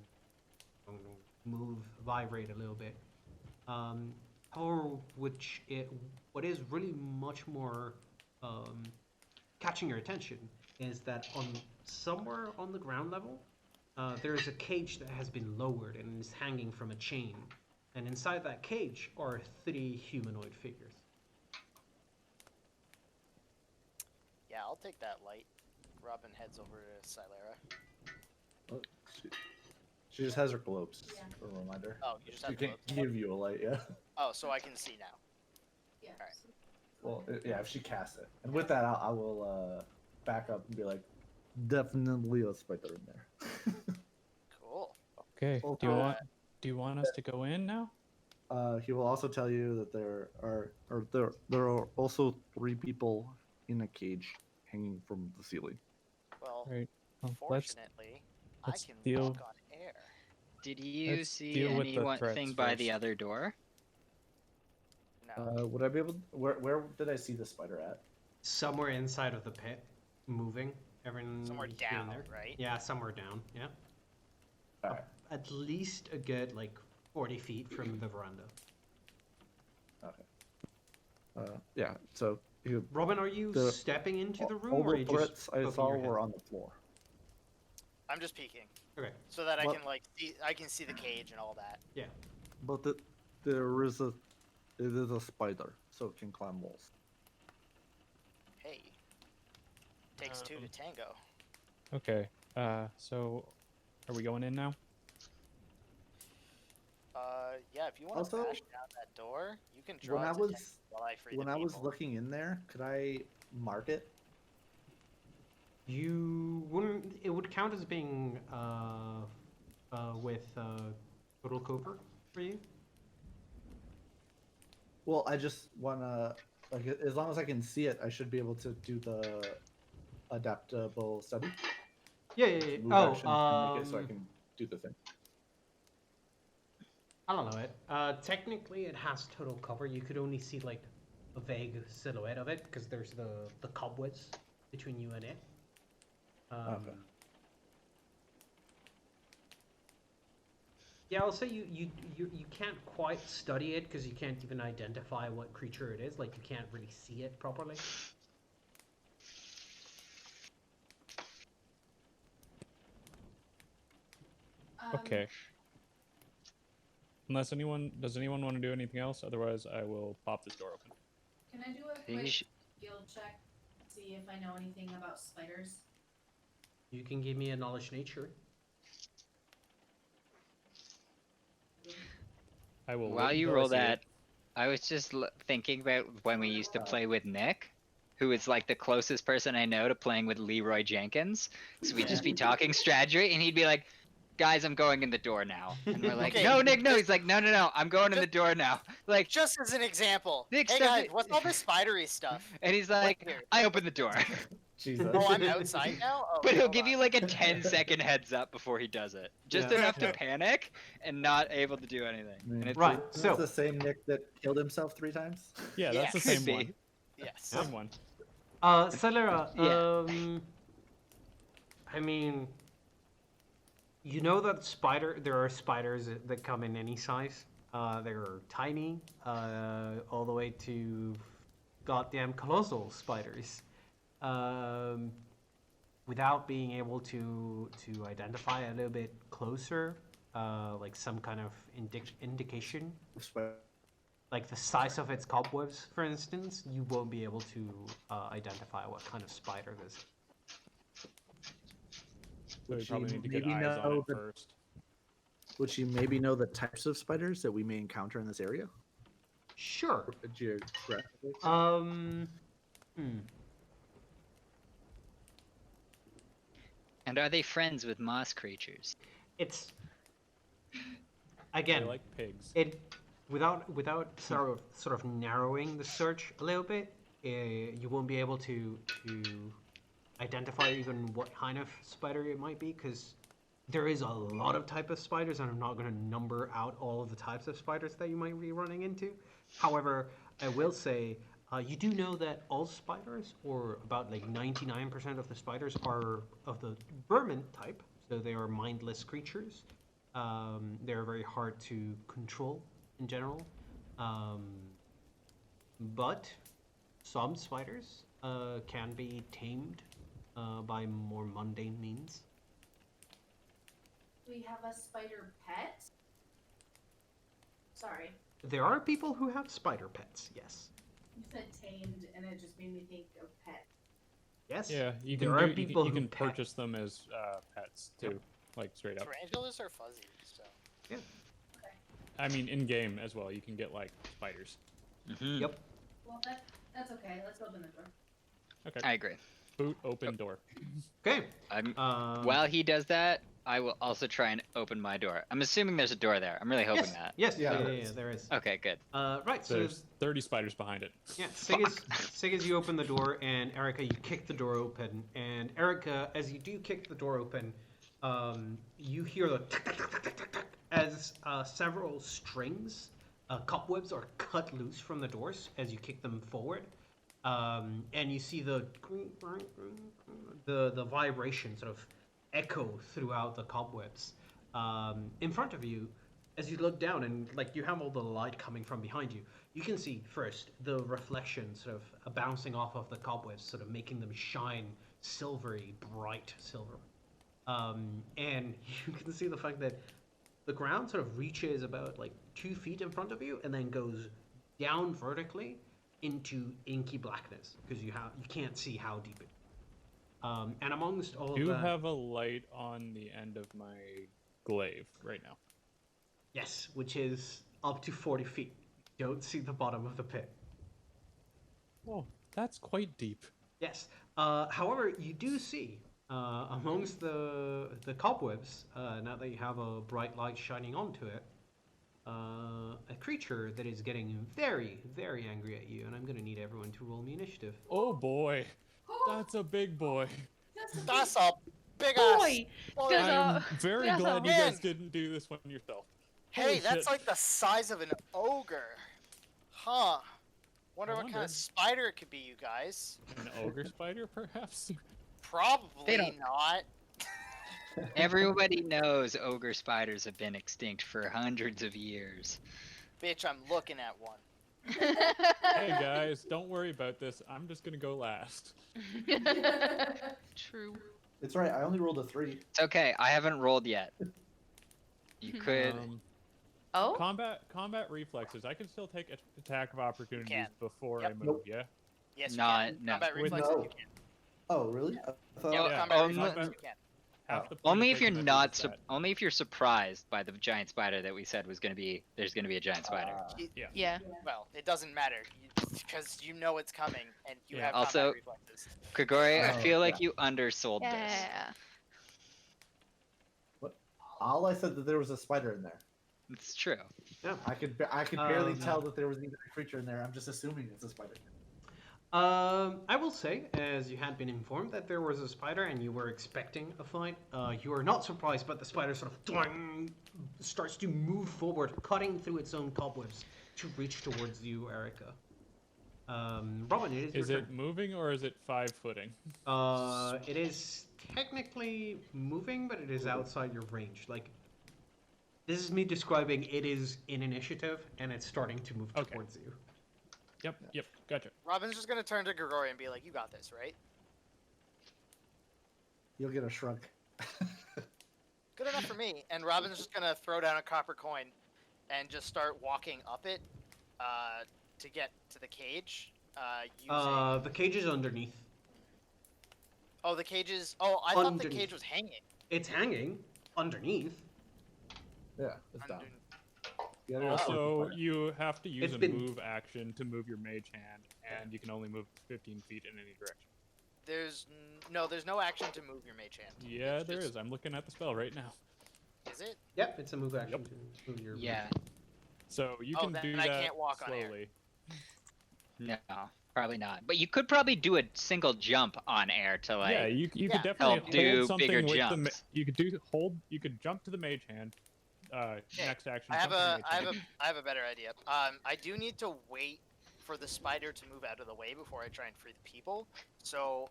move, vibrate a little bit. However, what is really much more catching your attention is that somewhere on the ground level, there is a cage that has been lowered and is hanging from a chain. And inside that cage are 3 humanoid figures. Yeah, I'll take that light. Robin heads over to Silera. Oh, she just has her globes, for a reminder. Oh, you just She have can't to. give you a light, yeah. Oh, so I can see now. Well, yeah, if she casts it. And with that, I will back up and be like, definitely a spider in there. Cool. Okay. Well, Do you want us to go in now? He will also tell you that there are also 3 people in a cage hanging from the ceiling. Well, Right. Well, let's fortunately, let's I can deal- walk on air. Did you Let's see deal with the anything threats by the first. other door? No. Would I be able? Where did I see the spider at? Somewhere inside of the pit, moving. Somewhere here and down, there. right? Yeah, somewhere down. Yeah. Alright. At least a good like 40 feet from the veranda. Okay. Yeah. So you, Robin, are you The- stepping into the room, all or are the you threats just I poking saw your head? were on the floor. I'm just peeking Okay. so that I What- can like see. I can see the cage and all that. Yeah. But there is it is a spider, so it can climb walls. Hey, takes two to tango. Okay. So are we going in now? Yeah. If you want to Also, bash down that door, you can draw When I it to was 10 while I free when the I was people. looking in there, could I mark it? You wouldn't. It would count as being with total cover for you. Well, I just wanna like as long as I can see it, I should be able to do the adaptable study. Yeah, yeah, yeah. Move Oh, action and make it so I can do the thing. I don't know it. Technically, it has total cover. You could only see like a vague silhouette of it because there's the cobwebs between you and it. Okay. Yeah, I'll say you can't quite study it because you can't even identify what creature it is. Like you can't really see it properly. Okay. Unless does anyone want to do anything else? Otherwise, I will pop this door open. Can I do a think you quick should- skill check? See if I know anything about spiders. You can give me a knowledge nature. I will. While wait you until I roll see it. that, I was just thinking about when we used to play with Nick, who is like the closest person I know to playing with Leroy Jenkins. So we'd just be talking strategy, and he'd be like, "Guys, I'm going in the door now," and we're like, Okay, "No, Nick, no." just- He's like, "No, no, no, I'm going in the just- door now." Like, Just as an example. Nick, Hey stuff guys, it- what's all this spidery stuff? and he's like, here? "I opened the door," Jesus. Oh, I'm outside now. Oh, but he'll hold give on. you like a 10-second heads up before he does it, just Yeah. enough to panic and not able to do anything. And it's Right. Is So this the same Nick that killed himself 3 times? Yeah, that's the Yes. same Could be. one. Yes. Same one. Celera, Yeah. I mean, you know that there are spiders that come in any size. They're tiny, all the way to goddamn colossal spiders. Without being able to identify a little bit closer, like some kind of indication, like the size of its cobwebs, for instance, you won't be able to identify what kind of spider this is. So we Which probably you need to get maybe eyes on know it the- first. Would you maybe know the types of spiders that we may encounter in this area? Sure. Geographically? And are they friends with moss creatures? It's They again like pigs. it without sort of narrowing the search a little bit. You won't be able to identify even what kind of spider it might be because there is a lot of type of spiders, and I'm not going to number out all of the types of spiders that you might be running into. However, I will say you do know that all spiders, or about like 99% of the spiders, are of the vermin type, so they are mindless creatures. They're very hard to control in general, but some spiders can be tamed by more mundane means. Do we have a spider pet? Sorry, There are people who have spider pets, yes. you said tamed, and it just made me think of pet. Yes? Yeah, you There can are do, people you who can pet. purchase them as pets too, like straight up. Tarantulas are fuzzy, so. I mean, in game as well, you can get like spiders. Mm-hmm. Yep. Well, that's okay. Let's open the door. Okay. I agree. boot open door. Okay. I'm Um, while he does that, I will also try and open my door. I'm assuming there's a door there. I'm really hoping yes. that. Yes. Yeah, Yeah. there Yeah. is. There is. Okay, good. Right. So There's 30 spiders behind it. yeah, Sig as you open the door, and Erica, you kick the door open. And Erica, as you do kick the door open, you hear the as several strings, cobwebs are cut loose from the doors as you kick them forward. And you see the vibration sort of echo throughout the cobwebs. In front of you, as you look down and like you have all the light coming from behind you, you can see first the reflection sort of bouncing off of the cobwebs, sort of making them shine silvery, bright silver. And you can see the fact that the ground sort of reaches about like 2 feet in front of you and then goes down vertically into inky blackness because you can't see how deep it. And amongst all Do of you that, have a light on the end of my glaive right now? yes, which is up to 40 feet. Don't see the bottom of the pit. Oh, that's quite deep. Yes. However, you do see amongst the cobwebs, now that you have a bright light shining onto it, a creature that is getting very, very angry at you, and I'm going to need everyone to roll me initiative. Oh boy, that's a big boy. That's a big ass. Boy, Boy. does I'm very that's a glad you guys man. didn't do this one yourself. Hey, Holy that's shit. like the size of an ogre. Huh. Wonder what kind wonder. of spider it could be, you guys. An ogre spider, perhaps? Probably don't- not. Everybody knows ogre spiders have been extinct for hundreds of years. Bitch, I'm looking at one. Hey guys, don't worry about this. I'm just gonna go last. True. It's right. I only rolled a 3. It's okay. I haven't rolled yet. You could. Oh? Combat reflexes. I can still take attack of opportunities can. before Yep. I move. Nope. Yeah. Yes, you Not- can. no. Combat With reflexes, no. you can. Oh, really? I thought. Yeah, Yeah. combat Only- reflexes, you can. Half the point Only of if you're taking a not. boost at. Only if you're surprised by the giant spider that we said was gonna be. There's gonna be a giant spider. Yeah. Well, it doesn't matter because you know it's coming and you Yeah. have Also- combat reflexes. Grigori, I Oh, feel like yeah. you undersold this. Yeah. All I said that there was a spider in there. It's true. Yeah. I could barely Um, tell that there was even a creature in there. I'm just assuming it's a spider. I will say, as you had been informed that there was a spider and you were expecting a fight, you are not surprised, but the spider sort of starts to move forward, cutting through its own cobwebs to reach towards you, Erica. Robin, it is Is your it moving or is it 5-footing? turn. It is technically moving, but it is outside your range. Like, this is me describing it is in initiative and it's starting to move Okay. towards you. Yep, gotcha. Robin's just gonna turn to Grigori and be like, "You got this, right?" You'll get a shrug. Good enough for me. And Robin's just gonna throw down a copper coin and just start walking up it to get to the cage. Using... The cage is underneath. Oh, the cage is. Oh, I thought the Underneath. cage was hanging. It's hanging underneath. Yeah, it's down. Under- Yeah, there's Also, a you have to use It's a been- move action to move your mage hand, and you can only move 15 feet in any direction. There's no action to move your mage hand. Yeah, It's there just- is. I'm looking at the spell right now. Is it? Yep, it's a move action to move your. Yeah. So you Oh, can then do I that can't walk on air. slowly. No, probably not. But you could probably do a single jump on air to like. Yeah, you Yeah. could definitely Help hold do something bigger with the. jumps. You could You could jump to the mage hand. Okay, Next action. I have jump to the a mage I have hand. a I have a better idea. I do need to wait for the spider to move out of the way before I try and free the people. So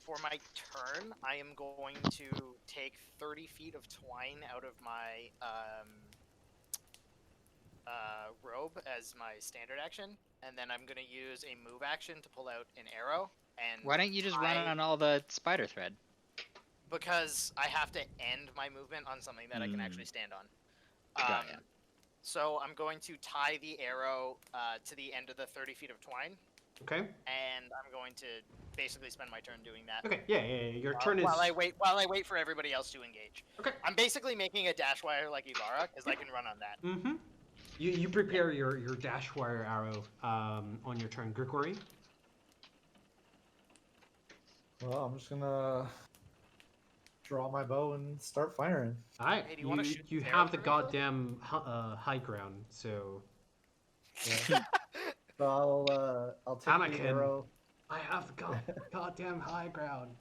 for my turn, I am going to take 30 feet of twine out of my robe as my standard action, and then I'm gonna use a move action to pull out an arrow. And Why don't you just run on all the spider thread? because I have to end my movement on something that I can actually stand on. Got ya. So I'm going to tie the arrow to the end of the 30 feet of twine, Okay. and I'm going to basically spend my turn doing that. Okay. Yeah. Your turn is. While I wait for everybody else to engage. Okay. I'm basically making a dash wire like Ibarra, because I can run on that. Mm-hmm. You prepare your dash wire arrow on your turn, Grigori. Well, I'm just gonna draw my bow and start firing. All right, Hey, do you wanna shoot you this have the arrow for me, though? goddamn high ground, so Yeah. So I'll take Anakin. the arrow. I have the goddamn high ground.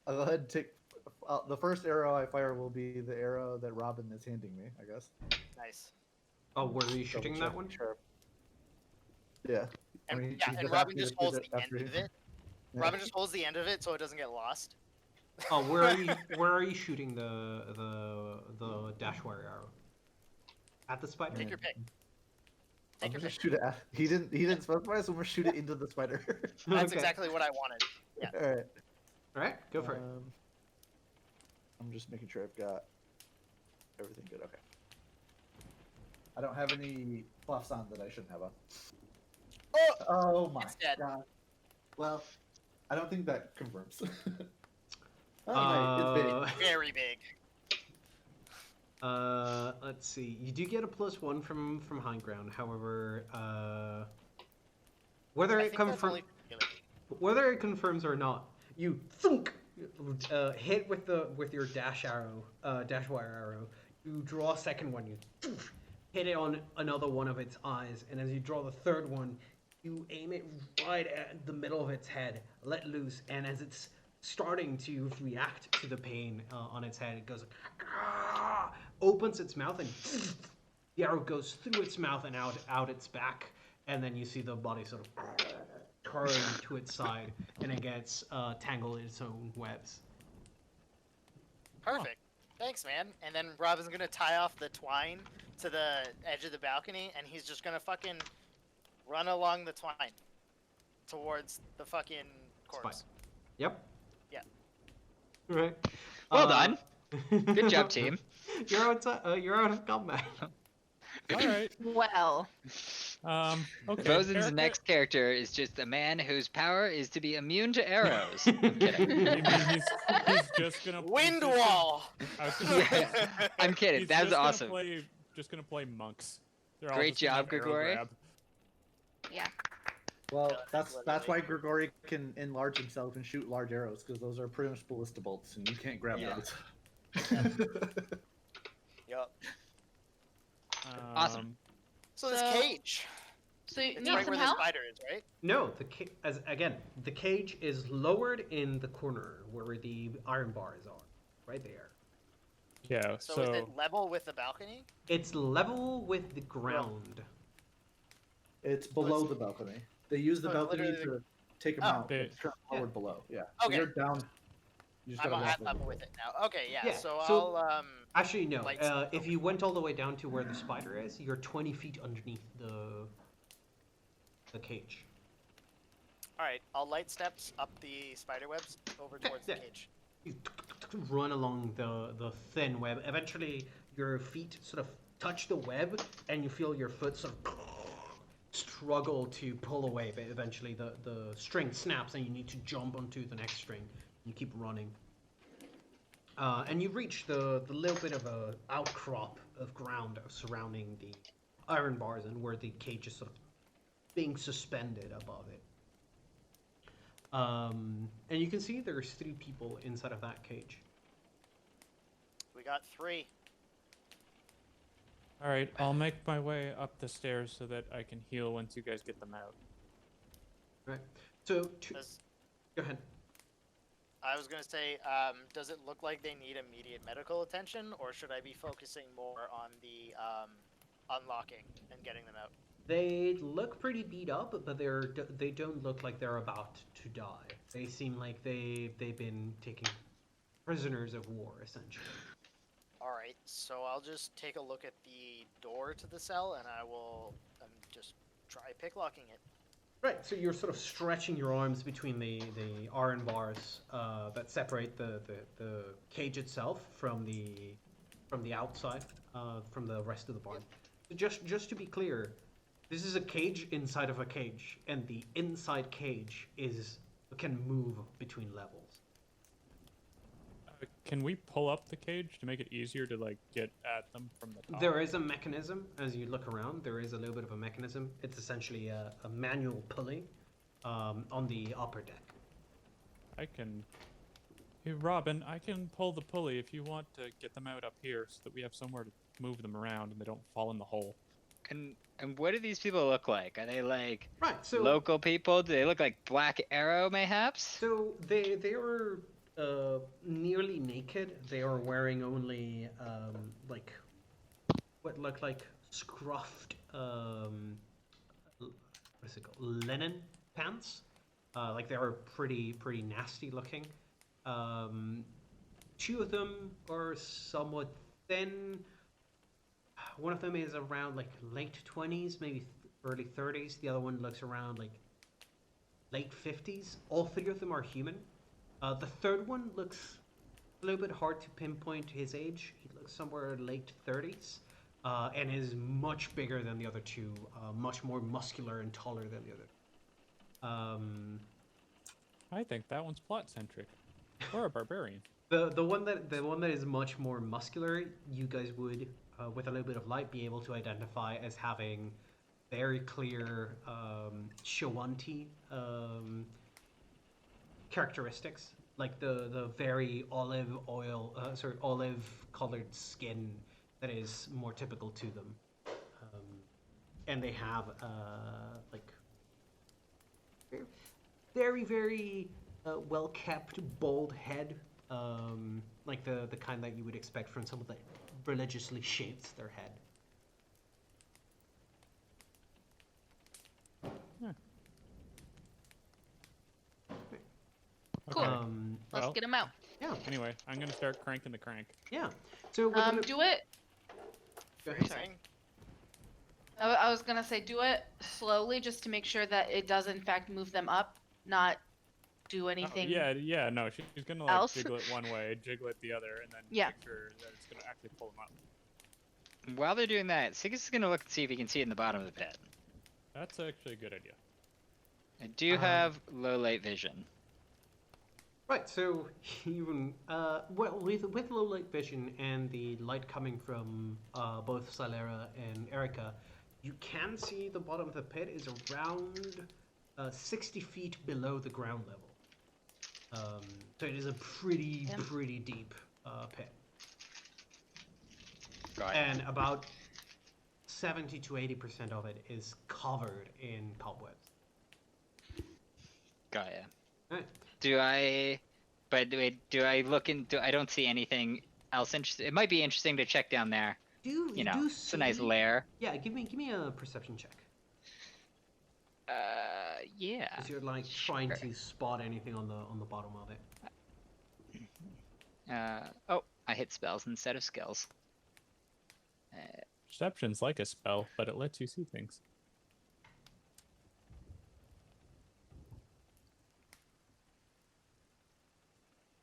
I'll go ahead and take the first arrow I fire will be the arrow that Robin is handing me, I guess. Nice. Oh, were you shooting that Double one? check, sure. Yeah. I And, mean, yeah, he's and just Robin happy to just do holds that the end after of he- it. Yeah. Robin just holds the end of it so it doesn't get lost. Oh, where are you shooting the dash wire arrow? At the spider? Take your pick. I'm Take your gonna pick. shoot it at. He didn't specify, so I'm gonna shoot it into the spider. That's Okay. exactly what I wanted. Yeah. All right. All right, go for it. I'm just making sure I've got everything good. Okay. I don't have any buffs on that I shouldn't have on. Oh my It's dead. god. Well, I don't think that confirms. Oh, no, it's big. Very big. Let's see. You do get a +1 from high ground. However, whether I it think that's confirms only for whether it confirms or not, you thunk, hit with your dash wire arrow. You draw a second one. You hit it on another one of its eyes, and as you draw the third one, you aim it right at the middle of its head, let loose, and as it's starting to react to the pain on its head, it goes, "Ah!" Opens its mouth, and the arrow goes through its mouth and out its back, and then you see the body sort of turn to its side, and it gets tangled in its own webs. Perfect. Thanks, man. And then Robin's gonna tie off the twine to the edge of the balcony, and he's just gonna fucking run along the twine towards the fucking corpse. Yep. Yeah. Right. Well done. Good job, team. You're out of combat. All right. Well, Okay. Bosun's Erica- next character is just a man whose power is to be immune to arrows. I'm kidding. You mean he's just gonna Wind he's just gonna- wall. I was gonna say, Yeah, I'm kidding. he's That was just gonna awesome. just gonna play monks. They're all Great just gonna job, have arrow Grigori. grab. yeah. Well, Yeah, that's why Grigori can enlarge himself and shoot large arrows, because those are pretty much ballista bolts, and you can't grab Yeah. those. Yup. Awesome. So this So- cage. So you It's need right some where the help? spider is, right? No, the cage is lowered in the corner where the iron bars are, right there. Yeah. So, is it level with the balcony? It's level with the ground. It's below the balcony. They use the So balcony literally- to take them Oh. out. They- and turn forward below. Yeah. Okay. So you're down. You just I'm gotta at walk level over. with it now. Okay, yeah. Yeah, So, so- I'll Actually, no. Lights up. If you went all the way down to where the spider is, you're 20 feet underneath the cage. All right. I'll light steps up the spider webs over towards the yeah. cage. You run along the thin web. Eventually, your feet sort of touch the web, and you feel your foot sort of struggle to pull away. But eventually, the string snaps, and you need to jump onto the next string. You keep running, and you reach the little bit of a outcrop of ground surrounding the iron bars, and where the cage is sort of being suspended above it. And you can see there's 3 people inside of that cage. We got 3. All right. I'll make my way up the stairs so that I can heal once you guys get them out. Right. So, Does, go ahead. I was gonna say, does it look like they need immediate medical attention, or should I be focusing more on the unlocking and getting them out? They look pretty beat up, but they don't look like they're about to die. They seem like they've been taken prisoners of war, essentially. All right, so I'll just take a look at the door to the cell, and I will just try picklocking it. Right. So you're sort of stretching your arms between the iron bars that separate the cage itself from the outside, from the rest of the barn. So just to be clear, this is a cage inside of a cage, and the inside cage can move between levels. Can we pull up the cage to make it easier to like get at them from the top? There is a mechanism as you look around. There is a little bit of a mechanism. It's essentially a manual pulley on the upper deck. I can. Hey, Robin, I can pull the pulley if you want to get them out up here so that we have somewhere to move them around and they don't fall in the hole. And what do these people look like? Are they like Right. So local people? Do they look like Black Arrow, mayhaps? So they were nearly naked. They are wearing only like what looked like scruffed what is it called, linen pants. Like they were pretty nasty looking. Two of them are somewhat thin. One of them is around like late 20s, maybe early 30s. The other one looks around like late 50s. All three of them are human. The third one looks a little bit hard to pinpoint his age. He looks somewhere late 30s, and is much bigger than the other two, much more muscular and taller than the other. I think that one's plot-centric. Or a barbarian. The one that is much more muscular, you guys would, with a little bit of light, be able to identify as having very clear Shawanti characteristics, like the very olive colored skin that is more typical to them, and they have like very well kept bald head, like the kind that you would expect from someone that religiously shaves their head. Cool. Okay. Let's well- get him out. Yeah, Anyway, I'm gonna start cranking the crank. yeah. So with a li- Do it. Go ahead. Saying, I was gonna say do it slowly, just to make sure that it does in fact move them up, not do Oh, anything. yeah, no, she's gonna like else? jiggle it one way, jiggle it the other, and then Yeah. make sure that it's gonna actually pull them up. While they're doing that, Sigus is gonna look and see if he can see it in the bottom of the pit. That's actually a good idea. I do have low light vision. Right, so even well, with low light vision and the light coming from both Silera and Erica, you can see the bottom of the pit is around 60 feet below the ground level. So it is a pretty deep pit, Got it. and about 70 to 80% of it is covered in cobwebs. Got ya. Right. Do I? But do I look into? I don't see anything else interesting. It might be interesting to check down there. You know, it's a nice lair. Yeah, give me a perception check. Yeah. Because you're like trying sure. to spot anything on the bottom of it. Oh, I hit spells instead of skills. Perception's like a spell, but it lets you see things.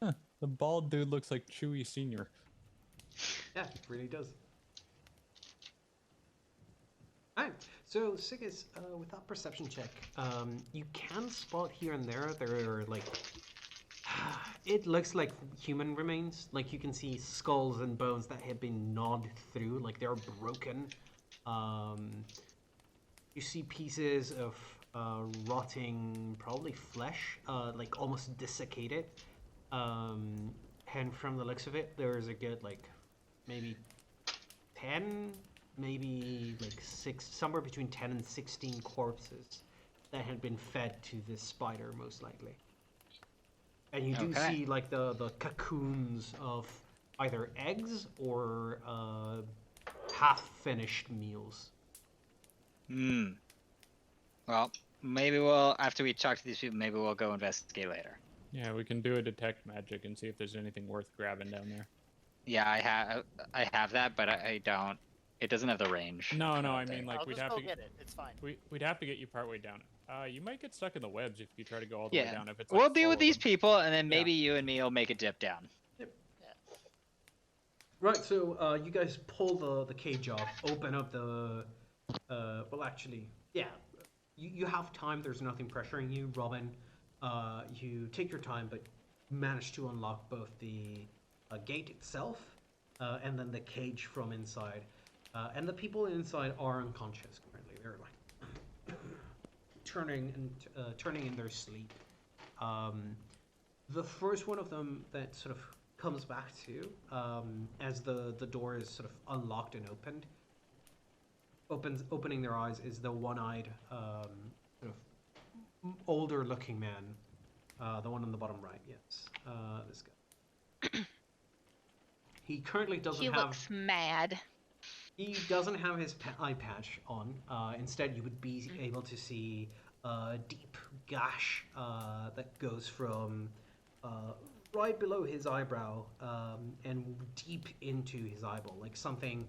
Huh, the bald dude looks like Chewie Senior. Yeah, it really does. Alright, so Sigus, with that perception check, you can spot here and there are like, it looks like human remains. Like you can see skulls and bones that have been gnawed through, like they're broken. You see pieces of rotting, probably flesh, like almost desiccated. And from the looks of it, there's a good like maybe 10, maybe like 6, somewhere between 10 and 16 corpses that had been fed to this spider, most likely. And you do Okay. see like the cocoons of either eggs or half-finished meals. Hmm. Well, maybe we'll after we talk to these people, maybe we'll go investigate later. Yeah, we can do a detect magic and see if there's anything worth grabbing down there. Yeah, I have that, but I don't. It doesn't have the range. No, I don't mean think. like I'll we'd just have go to get it. It's fine. we'd have to get you partway down it. You might get stuck in the webs if you try to go all the way Yeah, down. If it's like, we'll deal full with of these them. people, and then maybe you and me will make a dip down. Right, so you guys pull the cage off, open up the. Well, actually, yeah, you have time. There's nothing pressuring you, Robin. You take your time, but manage to unlock both the gate itself and then the cage from inside. And the people inside are unconscious currently. They're like turning in their sleep. The first one of them that sort of comes back to, as the door is sort of unlocked and opening their eyes, is the one-eyed, sort of older-looking man, the one on the bottom right. Yes, this guy. He currently doesn't He have. looks mad. He doesn't have his eye patch on. Instead, you would be able to see a deep gash that goes from right below his eyebrow and deep into his eyeball, like something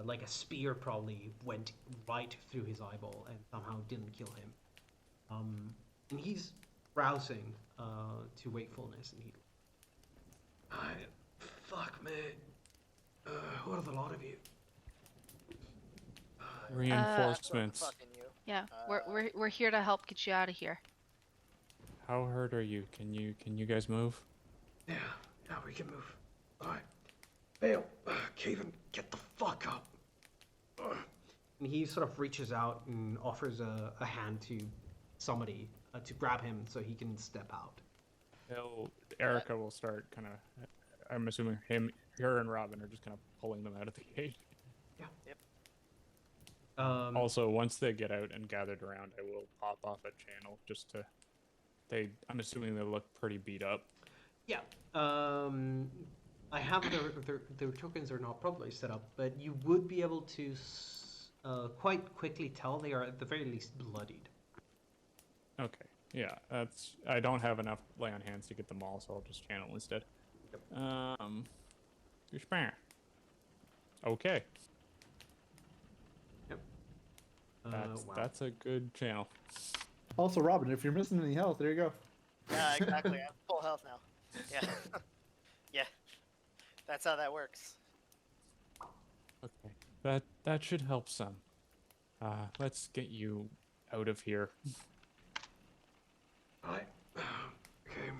like a spear probably went right through his eyeball and somehow didn't kill him. And he's rousing to wakefulness, and fuck, man. What are the lot of you? Reinforcements. Fucking you. Yeah, we're here to help get you out of here. How hurt are you? Can you guys move? Yeah, we can move. Alright. Bale, Caven, get the fuck up. And he sort of reaches out and offers a hand to somebody to grab him so he can step out. Erica will start kind of. I'm assuming her and Robin are just kind of pulling them out of the gate. Yeah. Yep. Also, once they get out and gathered around, I will pop off a channel just to. I'm assuming they look pretty beat up. Yeah. I have their tokens are not properly set up, but you would be able to quite quickly tell they are at the very least bloodied. Okay. Yeah, I don't have enough lay on hands to get them all, so I'll just channel instead. Yep. Okay. Yep. Wow. That's a good channel. Also, Robin, if you're missing any health, there you go. Yeah, exactly. I'm full health now. Yeah. Yeah. That's how that works. Okay. That should help some. Let's get you out of here. Right. Okay.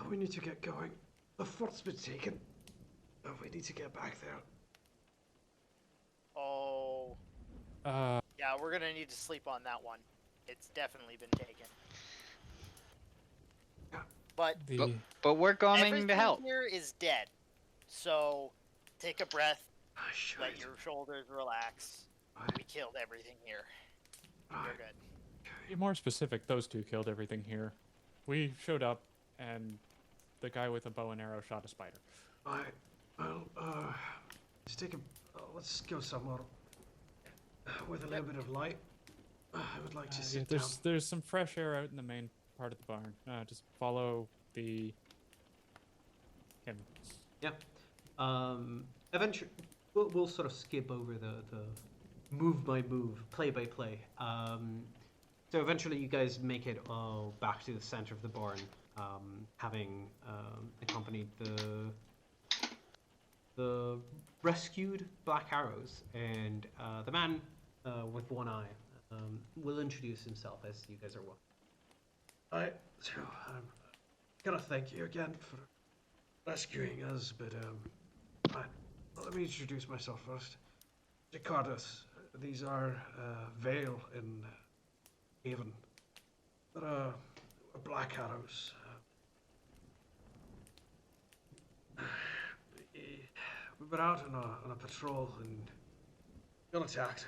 We need to get going. The fort's been taken. We need to get back there. Oh. Uh, Yeah, we're gonna need to sleep on that one. It's definitely been taken. But But we're going everything to help. here is dead. So take a breath. Shit. Let your shoulders relax. Right. We killed everything here. You're Right. good. be more specific, those two killed everything here. We showed up, and the guy with a bow and arrow shot a spider. Right. Well, let's go somewhere with a little bit of light. I would like to sit down. There's some fresh air out in the main part of the barn. Just follow him. Yeah. Eventually, we'll sort of skip over the move by move, play by play. So eventually, you guys make it back to the center of the barn, having accompanied the rescued Black Arrows, and the man with one eye will introduce himself as you guys are walking. I'm gonna thank you again for rescuing us, but let me introduce myself first. Jakartas, these are Vale and Haven. They're Black Arrows. We were out on a patrol and got attacked.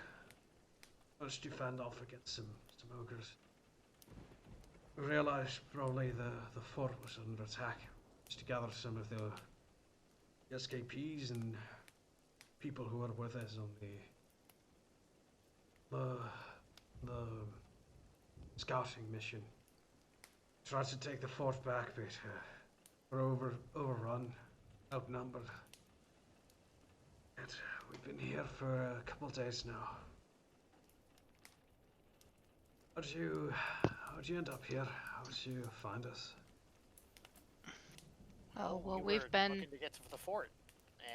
Managed to fend off against some ogres. We realized probably the fort was under attack. Just to gather some of the escapees and people who were with us on the scouting mission. Tried to take the fort back, but we're overrun, outnumbered. And we've been here for a couple of days now. How'd you end up here? How'd you find us? Oh, well, We we've were been. looking to get to the fort,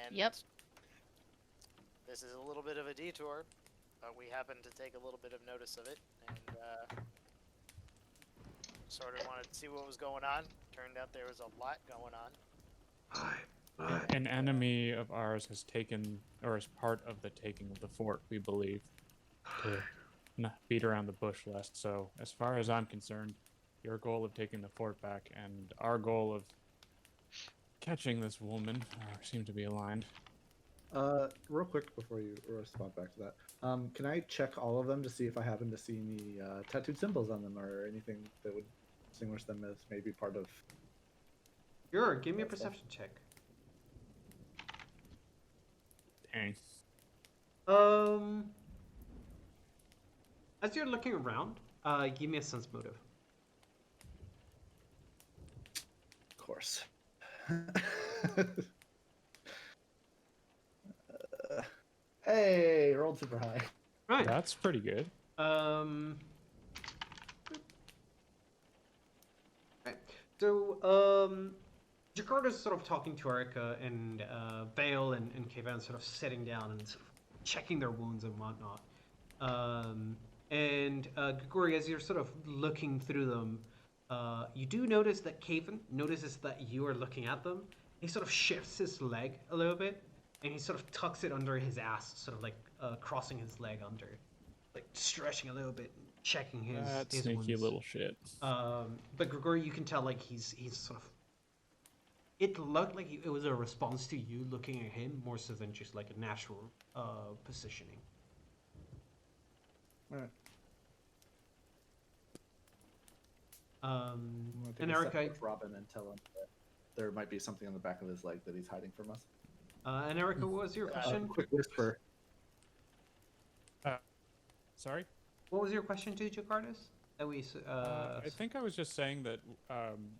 and Yep. this is a little bit of a detour, but we happened to take a little bit of notice of it, and sort of wanted to see what was going on. Turned out there was a lot going on. An enemy of ours has taken, or is part of the taking of the fort, we believe. To not beat around the bush less. So, as far as I'm concerned, your goal of taking the fort back and our goal of catching this woman seem to be aligned. Real quick before you respond back to that, can I check all of them to see if I happen to see any tattooed symbols on them or anything that would distinguish them as maybe part of? Sure, give me a That's fine. perception check. Dang. As you're looking around, give me a sense motive. Of course. Hey, rolled super high. Right. That's pretty good. Right. So, Jakarta's sort of talking to Erica, and Vale and Kevan sort of sitting down and sort of checking their wounds and whatnot. And Grigori, as you're sort of looking through them, you do notice that Kevan notices that you are looking at them. He sort of shifts his leg a little bit, and he sort of tucks it under his ass, sort of like crossing his leg under, like stretching a little bit, checking his Sneaky wounds. little shit. But Grigori, you can tell like he's sort of. It looked like it was a response to you looking at him more so than just like a natural positioning. Alright. And Erica, Robin and tell him that there might be something on the back of his leg that he's hiding from us. and Erica, what was your question? Quick whisper. Sorry? What was your question to Jakartas? That we I think I was just saying that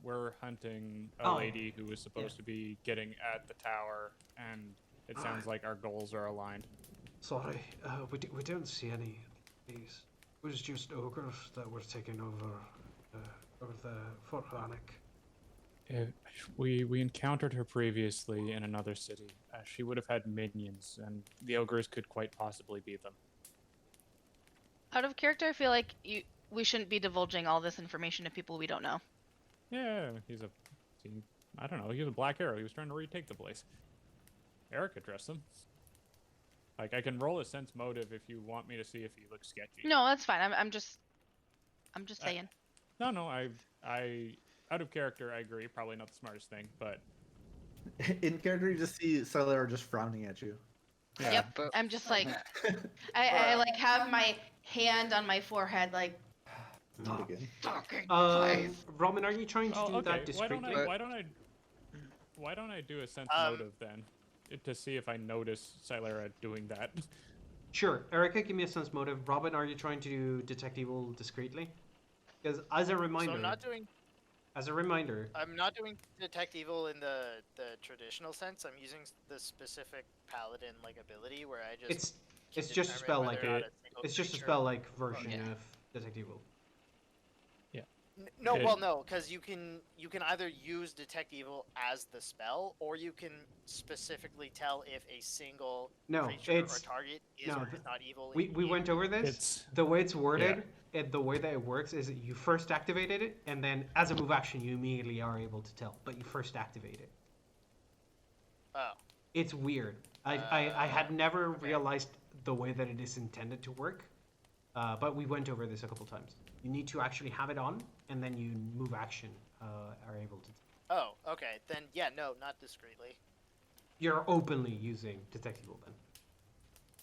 we're hunting a Oh, lady who was supposed to be getting at the tower, and it sounds like our goals are aligned. Sorry, we don't see any of these. It was just ogres that were taking over the Fort Rannoch. We encountered her previously in another city. She would have had minions, and the ogres could quite possibly be them. Out of character, I feel like we shouldn't be divulging all this information to people we don't know. Yeah, I don't know, he was a black arrow. He was trying to retake the place. Eric addressed him. Like, I can roll a sense motive if you want me to see if he looks sketchy. No, that's fine. I'm just saying. No, I out of character, I agree. Probably not the smartest thing, but In character, you just see Celera just frowning at you. yeah. Yep. But I'm just like, I like have my hand on my forehead, like. Not again. fucking Robin, are you trying to do that discreetly? Why don't I do a sense motive then, to see if I notice Silera doing that? Sure, Erica, give me a sense motive. Robin, are you trying to do detect evil discreetly? Because as a reminder, So I'm not doing detect evil in the traditional sense. I'm using the specific paladin like ability where I just it's just a spell like it. it's just a spell like version of detect evil. No, well, no, because you can either use detect evil as the spell, or you can specifically tell if a single creature or target is or is not evil. We went over this. The way it's worded, the way that it works is that you first activated it, and then as a move action, you immediately are able to tell. But you first activate it. Oh. It's weird. I had never realized the way that it is intended to work, but we went over this a couple times. You need to actually have it on, and then you move action are able to. Oh, okay. Then yeah, no, not discreetly. You're openly using detect evil then.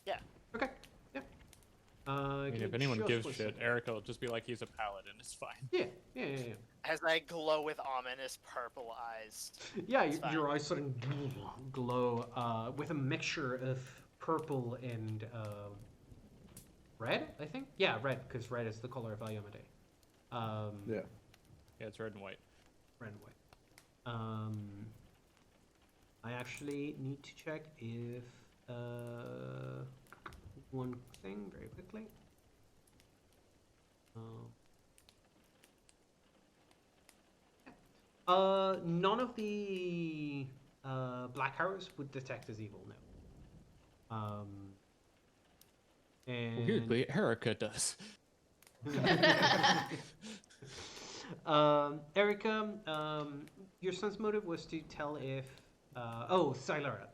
Yeah. Okay. Yeah. I mean, if anyone gives shit, Erica will just be like, he's a paladin. It's fine. Yeah. As I glow with ominous purple eyes. Yeah, your eyes sort of glow with a mixture of purple and red, I think? Yeah, red, because red is the color of Ayomade. Yeah, it's red and white. Red and white. I actually need to check if one thing very quickly. None of the black arrows would detect as evil now. And Weirdly, Erica does. Erica, your sense motive was to tell if Silera.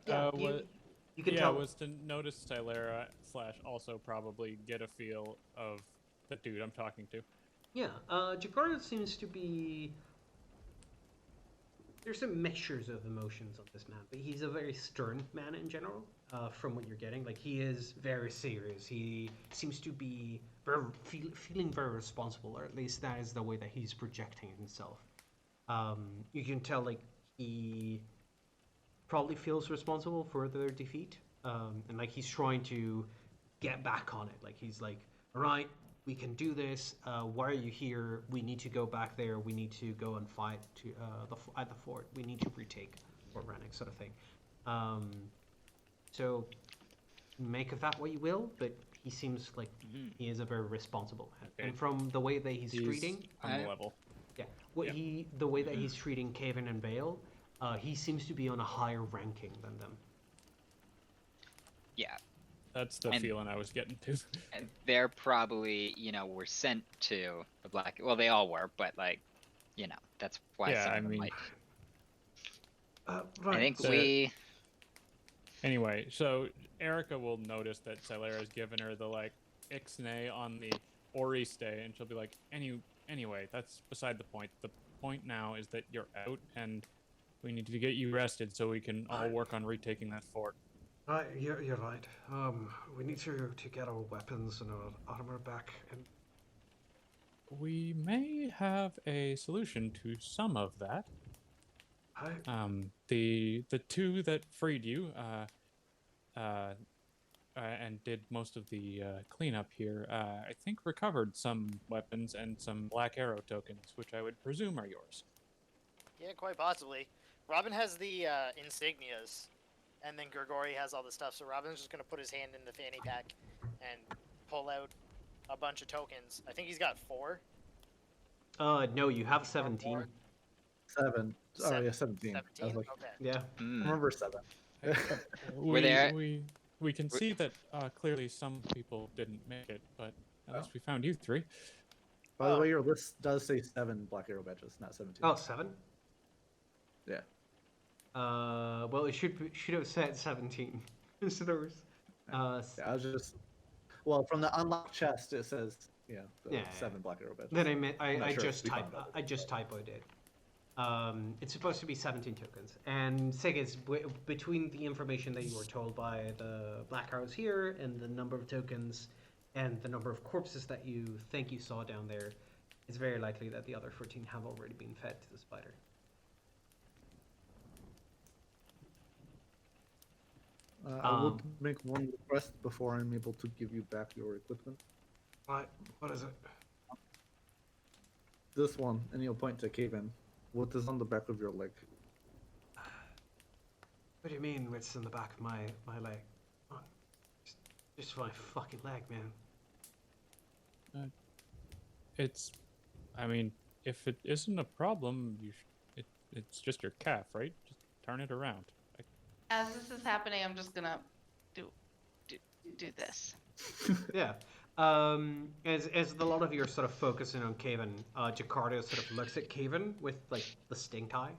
You can tell. Was to notice Silera / also probably get a feel of the dude I'm talking to. Yeah, Jakarta seems to be. There's some mixtures of emotions on this man, but he's a very stern man in general. From what you're getting, like he is very serious. He seems to be feeling very responsible, or at least that is the way that he's projecting himself. You can tell like he probably feels responsible for their defeat, and like he's trying to get back on it. Like he's like, all right, we can do this. Why are you here? We need to go back there. We need to go and fight to at the fort. We need to retake Fort Rennick, sort of thing. Um, so make of that what you will, but he seems like he is a very responsible man. Okay. And from the way that he's treating, on the level. yeah, Yeah. the way that he's treating Caven and Vale, he seems to be on a higher ranking than them. Yeah, That's the And- feeling I was getting to. and they're probably, were sent to the Black. Well, they all were, but like, that's why Yeah, some I of them mean- might. Right. I think so- we. Anyway, so Erica will notice that Silera's given her the like ixnay on the Oriste, and she'll be like, anyway, that's beside the point. The point now is that you're out, and we need to get you rested so we can all work on retaking that fort. You're right. We need to get our weapons and our armor back. And We may have a solution to some of that. The two that freed you, and did most of the cleanup here, I think recovered some weapons and some Black Arrow tokens, which I would presume are yours. Yeah, quite possibly. Robin has the insignias, and then Grigori has all the stuff. So Robin's just gonna put his hand in the fanny pack and pull out a bunch of tokens. I think he's got 4. no, you have 17. more. 7. Oh yeah, 17. I 17. was like, Okay. Yeah. I remember 7. We, there- we can see that clearly some people didn't make it, but at least we found you 3. By the way, your list does say 7 Black Arrow badges, not 17. Oh, 7? Yeah. Well, it should have said 17. So there was, Yeah, I was just. Well, from the unlocked chest, it says, Yeah. 7 Black Arrow badges. Then I'm not I sure just if we found that. I just typoed it. It's supposed to be 17 tokens. And Sigis, between the information that you were told by the Black Arrows here and the number of tokens and the number of corpses that you think you saw down there, it's very likely that the other 14 have already been fed to the spider. I will make one request before I'm able to give you back your equipment. What is it? This one, and you'll point to Caven. What is on the back of your leg? What do you mean what's in the back of my leg? Oh, just my fucking leg, man. It's, I mean, if it isn't a problem, it's just your calf, right? Just turn it around. As this is happening, I'm just gonna do this. Yeah. As a lot of you are sort of focusing on Caven, Jakarta sort of looks at Caven with like the stink eye,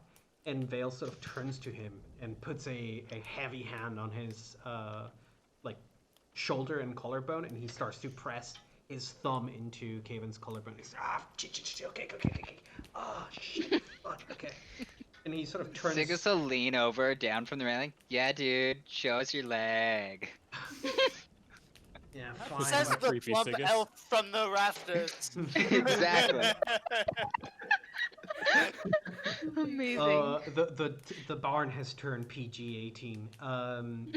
and Vale sort of turns to him and puts a heavy hand on his like shoulder and collarbone, and he starts to press his thumb into Caven's collarbone. He's okay. Oh shit, fuck, okay. And he sort of turns. Sigus will lean over, down from the railing. Yeah, dude, show us your leg. Yeah, Was fine. Says that the creepy, plump Sigus? elf from the rafters. Exactly. Amazing. The barn has turned PG-18.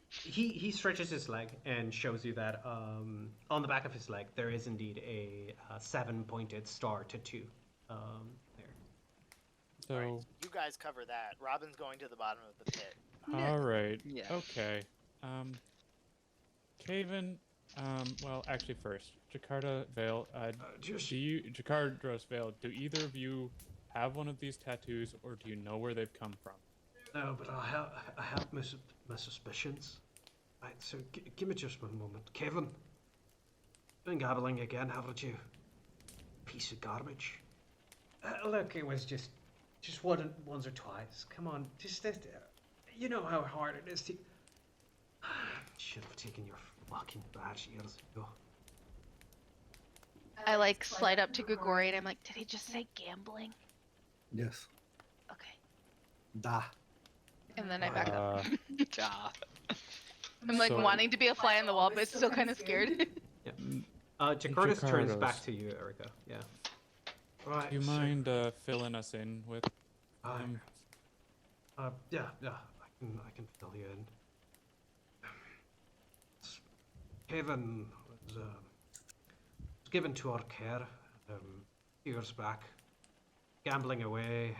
He stretches his leg and shows you that on the back of his leg there is indeed a 7-pointed star tattoo. There. So, Alright, you guys cover that. Robin's going to the bottom of the pit. all right. Yeah. Okay. Caven. Well, actually, first, Jakarta, Vale. Jakarta's Vale. Do either of you have one of these tattoos, or do you know where they've come from? No, but I have my suspicions. Right, so give me just one moment, Kevin. Been gabbling again, haven't you? Piece of garbage. Look, it was just once or twice. Come on, just you know how hard it is to. Should have taken your fucking badge years ago. I like slide up to Grigori and I'm like, did he just say gambling? Yes. Okay. Da. And then I back up. Duh. I'm like So- wanting to be a fly on the wall, but still kind of scared. Jakartas turns back Jakartas. to you, Erica. Yeah. Right. Do you so- mind filling us in with Yeah, I can fill you in. Kevin was given to our care years back, gambling away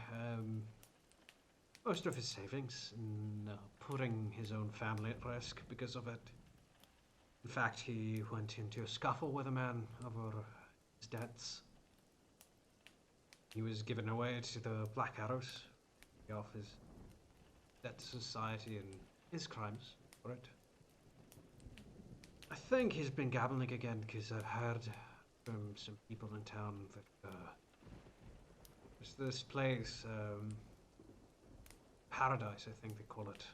most of his savings and putting his own family at risk because of it. In fact, he went into a scuffle with a man over his debts. He was given away to the Black Arrows, pay off his debt to society and his crimes for it. I think he's been gambling again because I've heard from some people in town that there's this place, Paradise, I think they call it,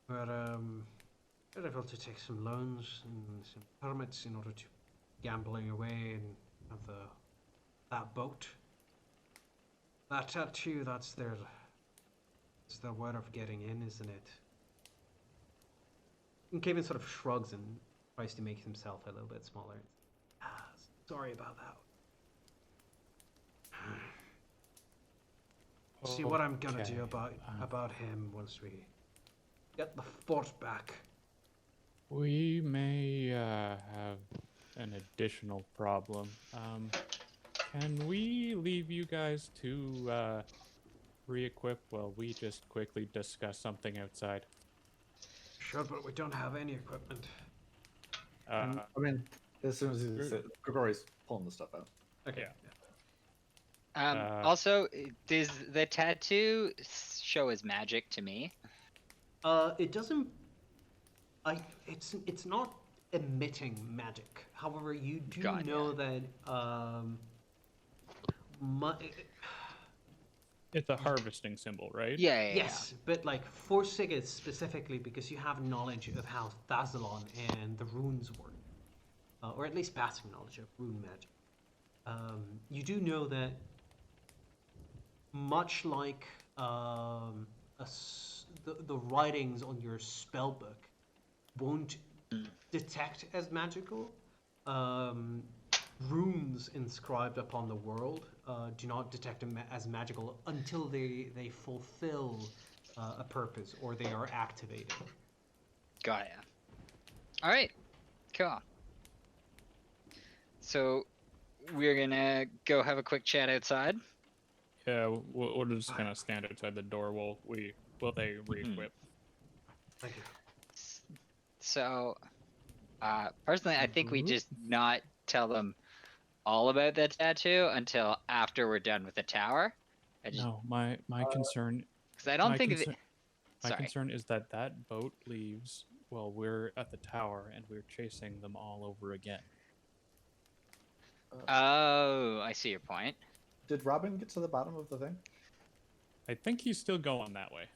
where they're able to take some loans and some permits in order to gambling away and have that boat. That tattoo, that's their way of getting in, isn't it? And Kevin sort of shrugs and tries to make himself a little bit smaller. Sorry about that. See what I'm gonna do about him once we get the fort back. We may have an additional problem. Can we leave you guys to re-equip while we just quickly discuss something outside? Sure, but we don't have any equipment. I mean, as soon as he's Grigori's pulling the stuff out. Okay. Yeah. Also, does the tattoo show as magic to me? It doesn't. It's not emitting magic. However, you do Got know that It's a harvesting symbol, right? Yeah. yes, but like for Sigurd specifically, because you have knowledge of how Thazalon and the runes work, or at least passing knowledge of rune magic. You do know that much like the writings on your spell book won't detect as magical, runes inscribed upon the world do not detect as magical until they fulfill a purpose or they are activated. Got ya. All right. Cool. So we're gonna go have a quick chat outside. Yeah, we'll just kind of stand outside the door while they re-equip. Thank you. So, personally, I think we just not tell them all about that tattoo until after we're done with the tower. No, my concern. Because I don't my think. concern, my Sorry. concern is that boat leaves while we're at the tower and we're chasing them all over again. Oh, I see your point. Did Robin get to the bottom of the thing? I think he's still going that way.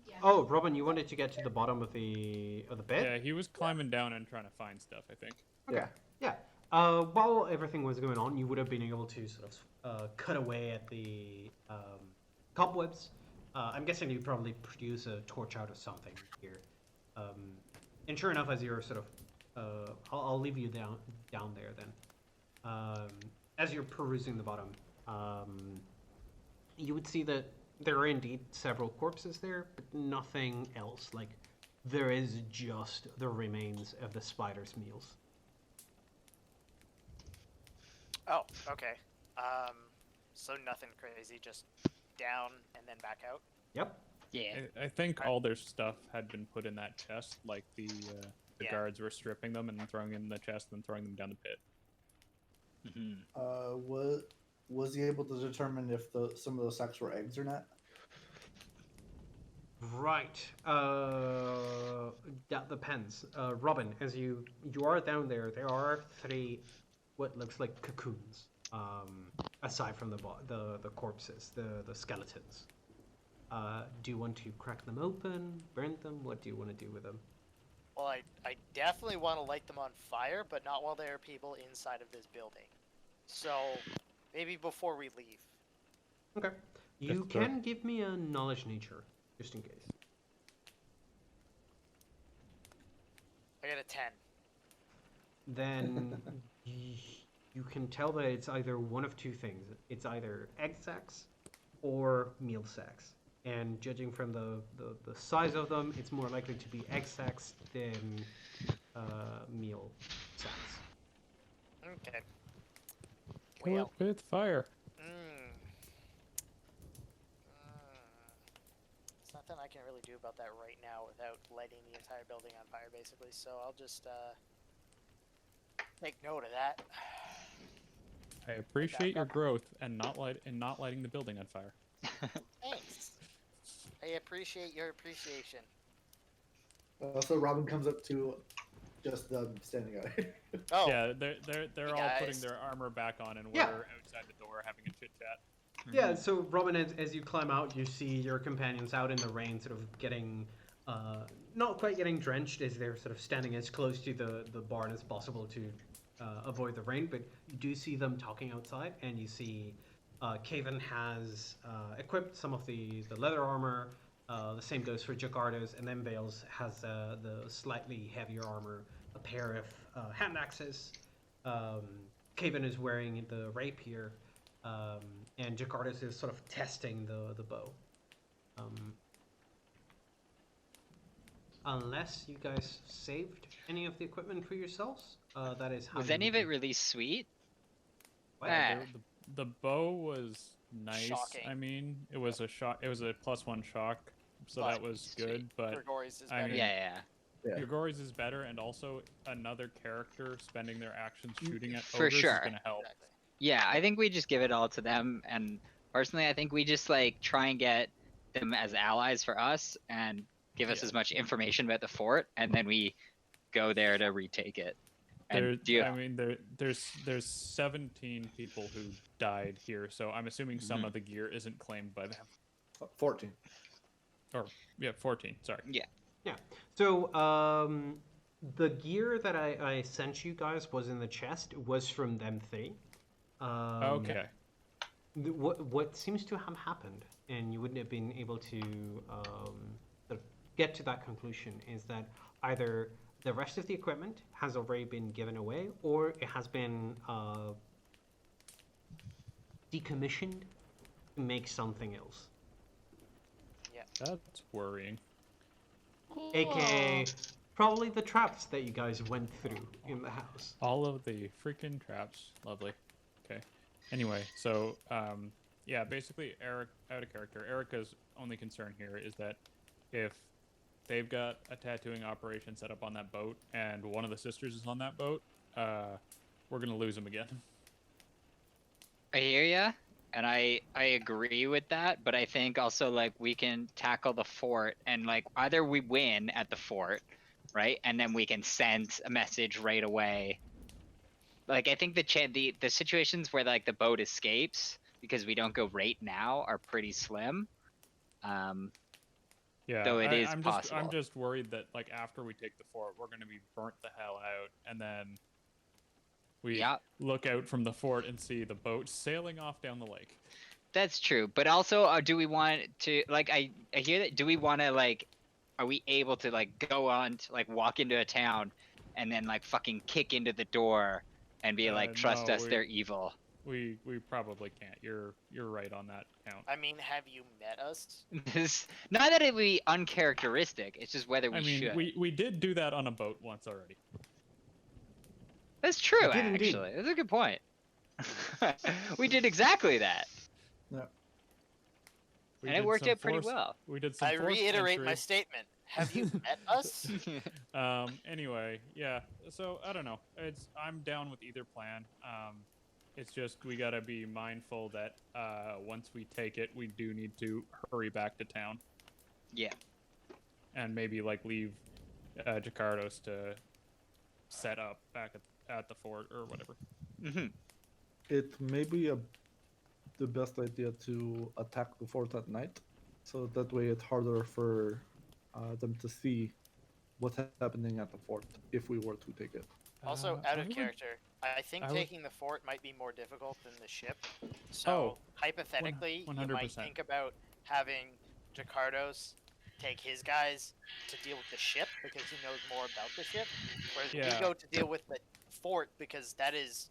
Yeah. Oh, Robin, you wanted to get to the bottom of the bed? Yeah, he was climbing down and trying to find stuff, I think. Okay. Yeah. While everything was going on, you would have been able to sort of cut away at the cobwebs. I'm guessing you probably produce a torch out of something here. And sure enough, as you're sort of, I'll leave you down there then. As you're perusing the bottom, you would see that there are indeed several corpses there, but nothing else. Like, there is just the remains of the spider's meals. Oh, okay. So nothing crazy, just down and then back out. Yep. Yeah. I think all their stuff had been put in that chest, like the Yeah. guards were stripping them and then throwing in the chest and throwing them down the pit. Was he able to determine if some of those sacks were eggs or not? Right. That depends. Robin, as you are down there, there are 3 what looks like cocoons. Aside from the corpses, the skeletons. Do you want to crack them open, burn them? What do you want to do with them? Well, I definitely want to light them on fire, but not while there are people inside of this building. So, maybe before we leave. Okay. You If, can give me a knowledge nature, just in case. I got a 10. Then you can tell that it's either one of two things. It's either egg sacs or meal sacs. And judging from the size of them, it's more likely to be egg sacs than meal sacs. Okay. Kill Well, it with fire. There's nothing I can really do about that right now without lighting the entire building on fire, basically. So I'll just take note of that. I appreciate your growth and not lighting the building on fire. Thanks. I appreciate your appreciation. So Robin comes up to just them standing out. Oh, Yeah, they're all guys. putting their armor back on, and we're Yeah. outside the door having a chit chat. Yeah, so Robin, as you climb out, you see your companions out in the rain, sort of getting, not quite getting drenched, as they're sort of standing as close to the barn as possible to avoid the rain. But you do see them talking outside, and you see Caven has equipped some of the leather armor. The same goes for Jakarta's, and then Bales has the slightly heavier armor, a pair of hand axes. Caven is wearing the rapier. And Jakarta's is sort of testing the bow. Unless you guys saved any of the equipment for yourselves, that is how. Was you any of would it do- really sweet? What? Ah. The bow was nice. Shocking. I mean, it was a shock. It was a +1 shock, so But- that was Sweet. good. But Grigori's is I better. mean- Yeah. Yeah. Grigori's is better, and also another character spending their actions shooting at For ogres sure. is gonna help. Exactly. Yeah, I think we just give it all to them, and personally, I think we just like try and get them as allies for us, and give us Yeah. as much information about the fort, and then we go there to retake it. And I mean, there's 17 people who died here, so I'm assuming some of the gear isn't claimed by them. 14. Yeah, 14. Sorry. So the gear that I sent you guys was in the chest. Was from them three. Okay. What seems to have happened, and you wouldn't have been able to sort of get to that conclusion, is that either the rest of the equipment has already been given away, or it has been decommissioned to make something else. That's worrying. AKA probably the traps that you guys went through in the house. All of the freaking traps. Lovely. Okay. Anyway, so yeah, basically Eric out of character. Erica's only concern here is that if they've got a tattooing operation set up on that boat and one of the sisters is on that boat, we're gonna lose them again. I hear ya, and I agree with that, but I think also like we can tackle the fort, and like either we win at the fort, right, and then we can send a message right away. Like I think the situations where like the boat escapes because we don't go right now are pretty slim. Yeah, Though it is I'm possible. just worried that like after we take the fort, we're gonna be burnt the hell out, and then we Yeah. look out from the fort and see the boat sailing off down the lake. That's true, but also, do we want to like? I hear that. Do we want to like? Are we able to like go on to like walk into a town, and then like fucking kick into the door and be like, trust No, us, they're evil? We probably can't. You're right on that count. I mean, have you met us? Not that it would be uncharacteristic. It's just whether we I mean, should. we did do that on a boat once already. That's true, We did indeed. actually. That's a good point. We did exactly that, We and it did worked some out pretty forced- well. We did some I forced reiterate my entry. statement. Have you met us? Anyway, yeah. So I don't know. I'm down with either plan. It's just we gotta be mindful that once we take it, we do need to hurry back to town. Yeah. And maybe like leave Jakarta's to set up back at the fort or whatever. Hmm. It may be the best idea to attack the fort at night, so that way it's harder for them to see what's happening at the fort if we were to take it. Also, I out of would- character, I think I would- taking the fort might be more difficult than the ship. So Oh, hypothetically, you might 100%. think about having Jacardos take his guys to deal with the ship because he knows more about the ship, whereas we Yeah. go to deal with the fort because that is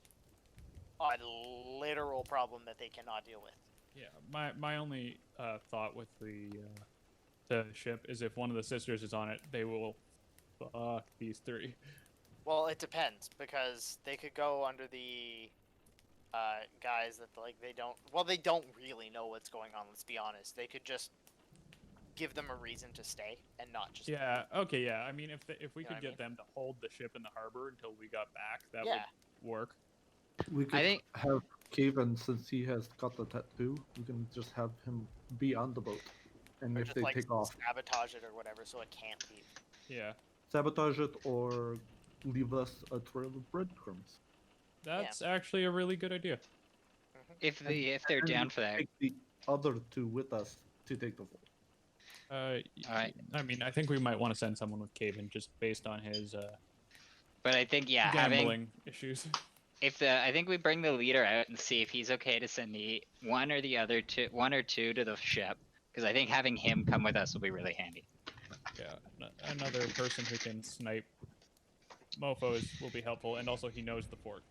a literal problem that they cannot deal with. Yeah, my only thought with the ship is if one of the sisters is on it, they will fuck these three. Well, it depends because they could go under the guys that like they don't. Well, they don't really know what's going on. Let's be honest. They could just give them a reason to stay and not just. Yeah. Okay. Yeah. I mean, if we You know could what I get them to hold the ship in the harbor until we got back, that Yeah. would work. We could think- have Caven, since he has got the tattoo, we can just have him be on the boat. And Or if just they like take off, sabotage it or whatever, so it can't leave. Yeah. sabotage it or leave us a trail of breadcrumbs. That's actually a really good idea. If they're And down for that, Take the other two with us to take the fort. Alright. I mean, I think we might want to send someone with Caven just based on his but I think gambling issues. I think we bring the leader out and see if he's okay to send the one or two to the ship, because I think having him come with us will be really handy. Yeah, another person who can snipe mofos will be helpful, and also he knows the fort.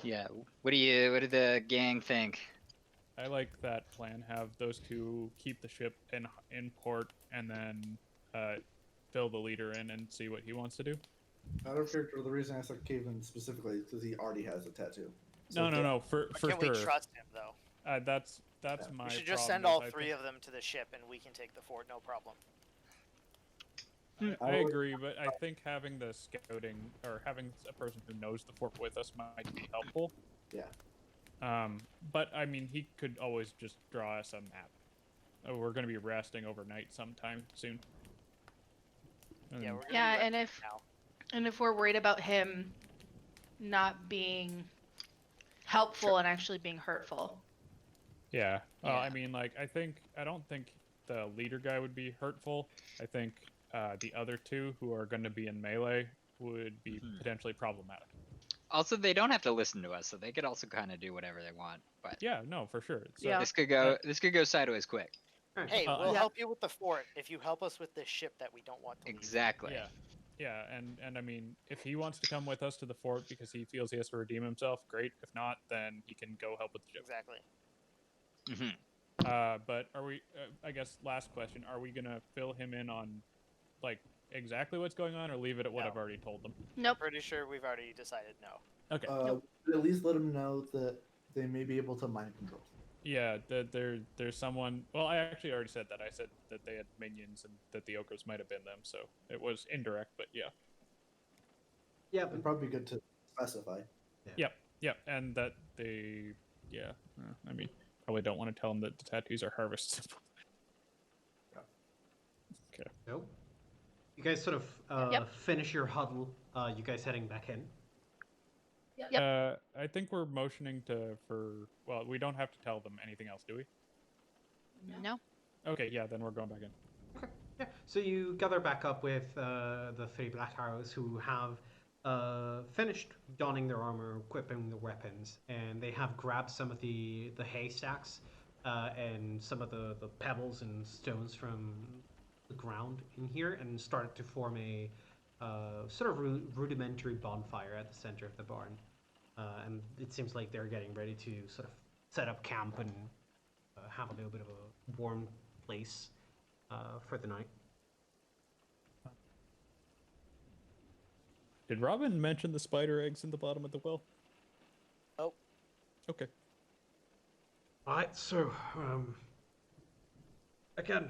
Yeah. What do the gang think? I like that plan. Have those two keep the ship in port, and then fill the leader in and see what he wants to do. Out of character, the reason I said Caven specifically is because he already has a tattoo. No, for Can sure. we trust him though? That's Yeah. my. We should just problem send is all I three think- of them to the ship, and we can take the fort, no problem. I agree, but I think having the scouting or having a person who knows the fort with us might be helpful. Yeah. But I mean, he could always just draw us a map. We're going to be resting overnight sometime soon. Yeah, And- we're gonna Yeah, be and ready if now. and if we're worried about him not being helpful and actually being hurtful. Yeah. Well, Yeah. I mean, like, I don't think the leader guy would be hurtful. I think the other two who are going to be in melee would be Mhm. potentially problematic. Also, they don't have to listen to us, so they could also kind of do whatever they want. But Yeah, no, for sure. So, Yeah. this could go sideways quick. Alright. Hey, Uh, we'll yeah. help you with the fort if you help us with this ship that we don't want to leave. Exactly. Yeah. Yeah, and I mean, if he wants to come with us to the fort because he feels he has to redeem himself, great. If not, then he can go help with the ship. Exactly. Hmm. But are we? I guess last question: are we gonna fill him in on, like, exactly what's going on, or leave it at what No. I've already told them? Nope. Pretty sure we've already decided no. Okay. At least let them know that they may be able to mind control. Yeah, that there's someone. Well, I actually already said that. I said that they had minions and that the ogres might have been them, so it was indirect. But yeah, Yeah, It'd but probably be good to specify. yeah, and that they, yeah. I mean, probably don't want to tell them that the tattoos are harvests. no. You guys sort of Yep. finish your huddle. You guys heading back in. Yep. I think we're motioning for. Well, we don't have to tell them anything else, do we? No. Okay, yeah, then we're going back in. Yeah. So you gather back up with the three Black Arrows who have finished donning their armor, equipping their weapons, and they have grabbed some of the haystacks and some of the pebbles and stones from the ground in here and started to form a sort of rudimentary bonfire at the center of the barn. And it seems like they're getting ready to sort of set up camp and have a little bit of a warm place for the night. Did Robin mention the spider eggs in the bottom of the well? Nope. Okay. Alright, so, again,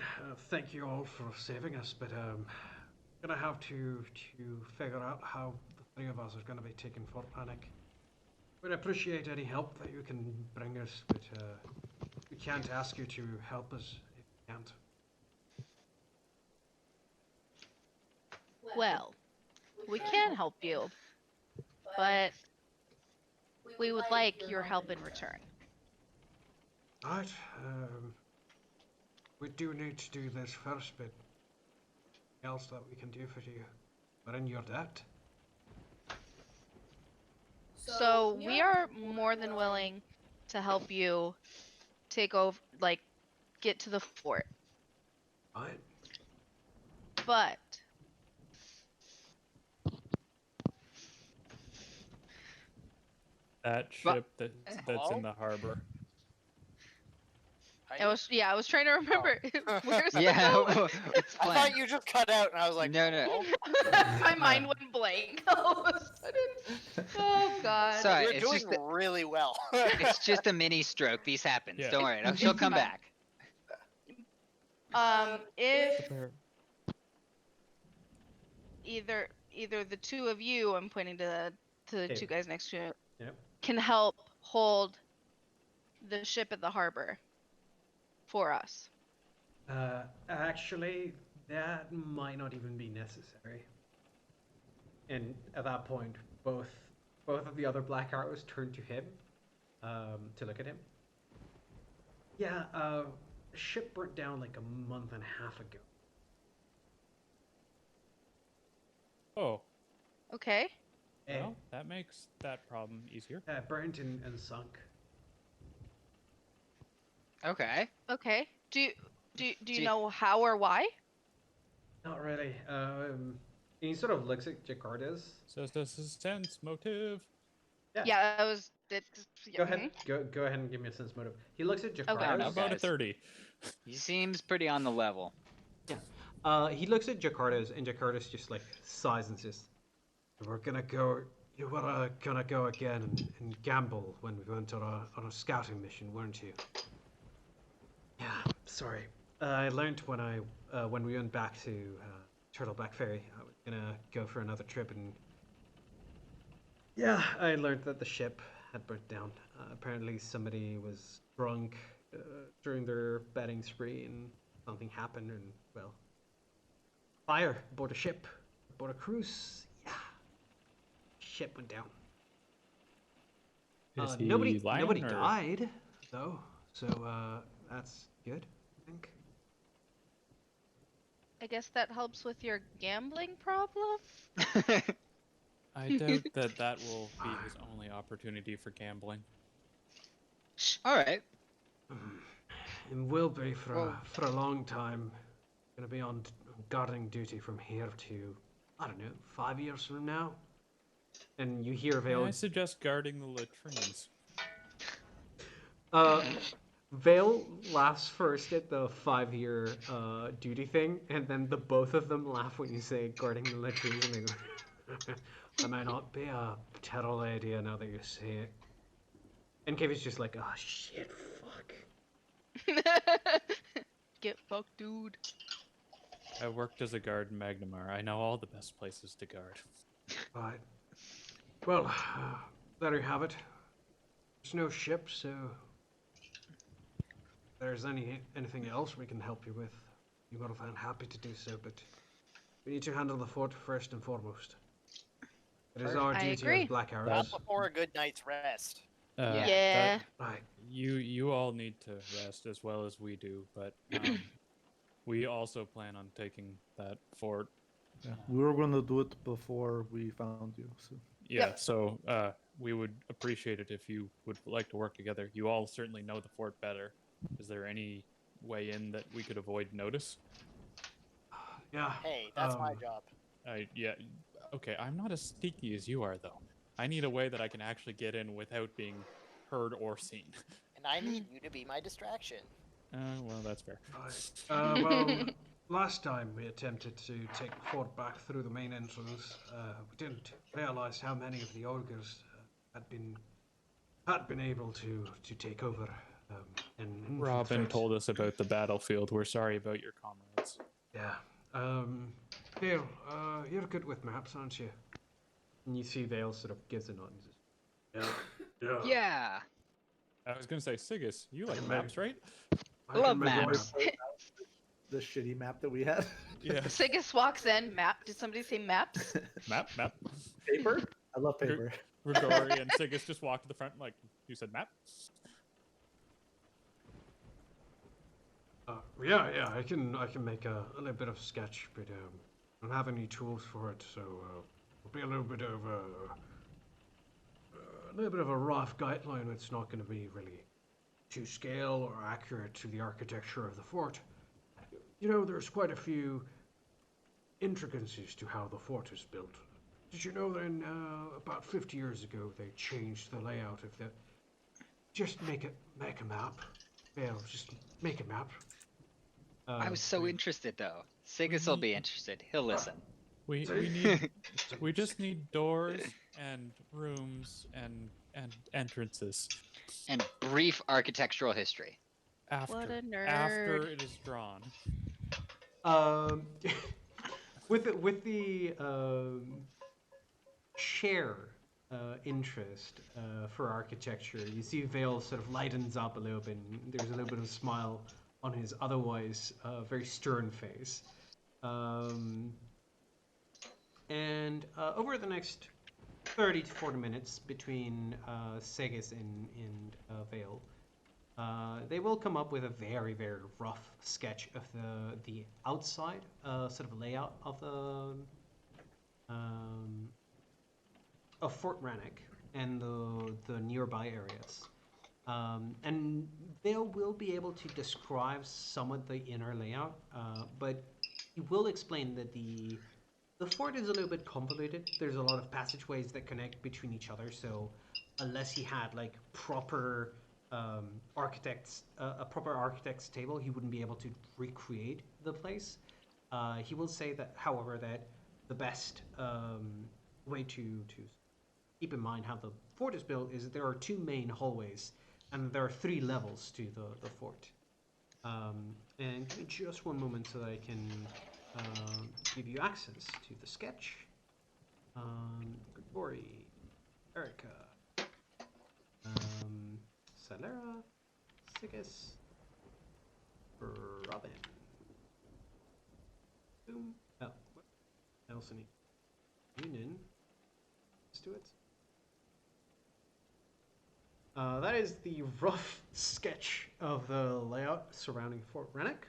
thank you all for saving us, but gonna have to figure out how the three of us are gonna be taking Fort Panic. We'd appreciate any help that you can bring us, but we can't ask you to help us if you can't. Well, we can help you, but we would like your help in return. Alright, we do need to do this first, but else that we can do for you. We're in your debt. So we are more than willing to help you take over, like, get to the fort. Right? But That But- ship that's Hello? in the harbor. How I you- was trying to remember where's the Yeah, going? it's I planned. thought you just cut out, and I was like, No, no. "Hello?" My mind went blank all of a sudden. Oh God. Sorry, You're it's doing just a, really well. it's just a mini stroke. These happens. Yeah. Don't worry. It's She'll come fine. back. If There- either the two of you, I'm pointing to the two Yeah. guys next to it, Yep. can help hold the ship at the harbor for us. Actually, that might not even be necessary. And at that point, both of the other Black Arrows turn to him, to look at him. Yeah, the ship burnt down like a month and a half ago. Oh, Okay. well, that makes that problem easier. Burnt and sunk. Okay. Okay. Do you Do you- know how or why? Not really. He sort of looks at Jakarta's. So sense motive. Yeah, I was. Go ahead. Go ahead and give me a sense motive. He looks at Jakarta's. I don't know, About a guys. 30. He seems pretty on the level. He looks at Jakarta's, and Jakarta's just like sighs and says, "We're gonna go. You were gonna go again and gamble when we went on a scouting mission, weren't you?" Yeah, sorry. I learned when we went back to Turtleback Ferry, I was gonna go for another trip, and yeah, I learned that the ship had burnt down. Apparently, somebody was drunk during their betting spree, and something happened, and well, fire aboard a ship, aboard a cruise. Yeah, ship went down. Is he Nobody lying, or- died though, so that's good, I think. I guess that helps with your gambling problem. I doubt that will be his only opportunity for gambling. All right. And will be for Well- for a long time. Gonna be on guarding duty from here to, I don't know, 5 years from now. And you hear May Vale. I suggest guarding the latrines? Vale laughs first at the 5-year duty thing, and then the both of them laugh when you say guarding the latrines, and they go, that might not be a terrible idea now that you say it. And Kevin's just like, oh shit, fuck. Get fucked, dude. I worked as a guard in Magnamar. I know all the best places to guard. Right. Well, there you have it. There's no ship, so if there's anything else we can help you with, you're more than happy to do so, but we need to handle the fort first and foremost. It is our I duty agree. as Black Arrows. Not before a good night's rest. Yeah. Right. You all need to rest as well as we do, but we also plan on taking that fort. Yeah, we were gonna do it before we found you. So Yeah, so we would appreciate it if you would like to work together. You all certainly know the fort better. Is there any way in that we could avoid notice? Yeah. Hey, that's my job. Yeah, okay, I'm not as sneaky as you are, though. I need a way that I can actually get in without being heard or seen. And I need you to be my distraction. Well, that's fair. Right. Well, last time we attempted to take the fort back through the main entrance, we didn't realize how many of the ogres had been able to take over. And Robin infiltrate. told us about the battlefield. We're sorry about your comrades. Yeah. Vale, you're good with maps, aren't you? And you see Vale sort of gives a nod and says, yeah. Yeah. I was gonna say, Sigus, you like can maps, right? I Love can make a maps. map." The shitty map that we had. Yeah. Sigus walks in. Map. Did somebody say maps? Map. Paper? I love paper. Grigori and Sigus just walk to the front like, you said map? Yeah, I can make a little bit of sketch, but don't have any tools for it, so it'll be a little bit of a rough guideline. It's not going to be really to scale or accurate to the architecture of the fort. You know, there's quite a few intricacies to how the fort is built. Did you know that about 50 years ago they changed the layout of the... Just make a map. Yeah, just make a map. I was so interested though. Sigus will be interested. He'll listen. We just need doors and rooms and entrances. And brief architectural history. What a nerd. After it is drawn. With the share interest for architecture, you see Vale sort of lightens up a little bit. And there's a little bit of a smile on his otherwise very stern face. And over the next 30 to 40 minutes between Segis and Vale, they will come up with a very, very rough sketch of the outside sort of layout of of Fort Rannoch and the nearby areas. And they will be able to describe some of the inner layout, but he will explain that the fort is a little bit convoluted. There's a lot of passageways that connect between each other, so unless he had like proper a proper architect's table, he wouldn't be able to recreate the place. He will say that, however, that the best way to keep in mind how the fort is built is that there are two main hallways, and there are 3 levels to the fort. And give me just one moment so that I can give you access to the sketch. Grigori, Erica, Salera, Sigus, Robin. Boom. Oh, what else I need? Union. Let's do it. That is the rough sketch of the layout surrounding Fort Rannoch.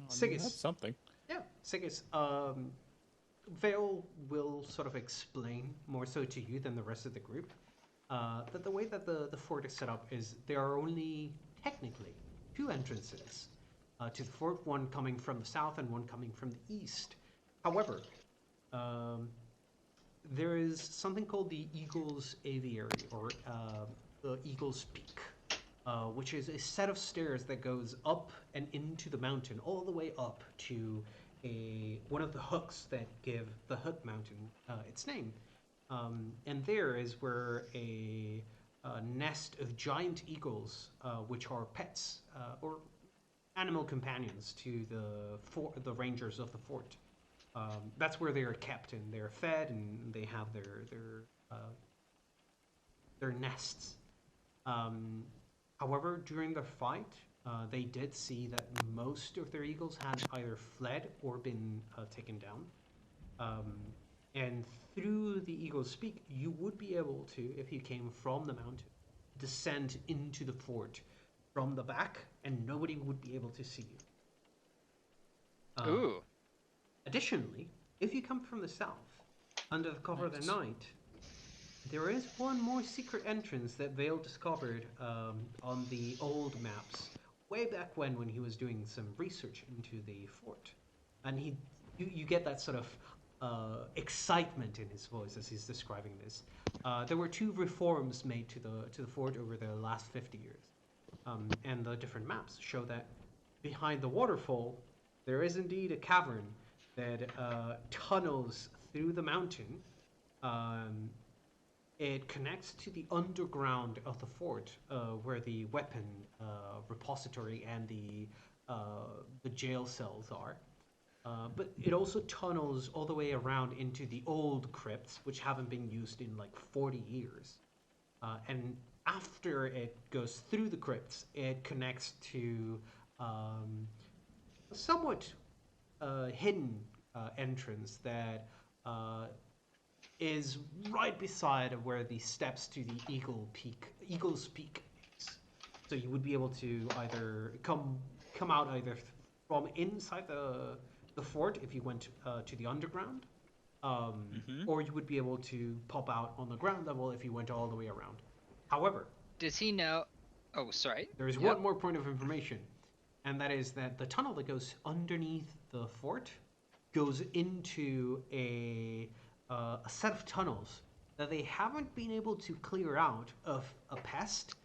Sigus. That's something. Yeah, Sigus. Vale will sort of explain more so to you than the rest of the group that the way that the fort is set up is there are only technically 2 entrances to the fort, one coming from the south and one coming from the east. However, there is something called the Eagle's Aviary, or the Eagle's Peak, which is a set of stairs that goes up and into the mountain, all the way up to one of the hooks that give the Hook Mountain its name. And there is where a nest of giant eagles, which are pets or animal companions to the rangers of the fort. That's where they are kept, and they're fed, and they have their nests. However, during the fight, they did see that most of their eagles had either fled or been taken down. And through the Eagle's Peak, you would be able to, if you came from the mountain, descend into the fort from the back, and nobody would be able to see you. Ooh. Additionally, if you come from the south, under the cover of the night, there is one more secret entrance that Vale discovered on the old maps, way back when he was doing some research into the fort. And you get that sort of excitement in his voice as he's describing this. There were 2 reforms made to the fort over the last 50 years. And the different maps show that behind the waterfall, there is indeed a cavern that tunnels through the mountain. It connects to the underground of the fort, where the weapon repository and the jail cells are. But it also tunnels all the way around into the old crypts, which haven't been used in like 40 years. And after it goes through the crypts, it connects to a somewhat hidden entrance that is right beside where the steps to the Eagle's Peak is. So you would be able to either come come out either from inside the fort if you went to the underground, or you would be able to pop out on the ground level if you went all the way around. However, Does he know? Oh, sorry. there is Yep. one more point of information, and that is that the tunnel that goes underneath the fort goes into a set of tunnels that they haven't been able to clear out of a pest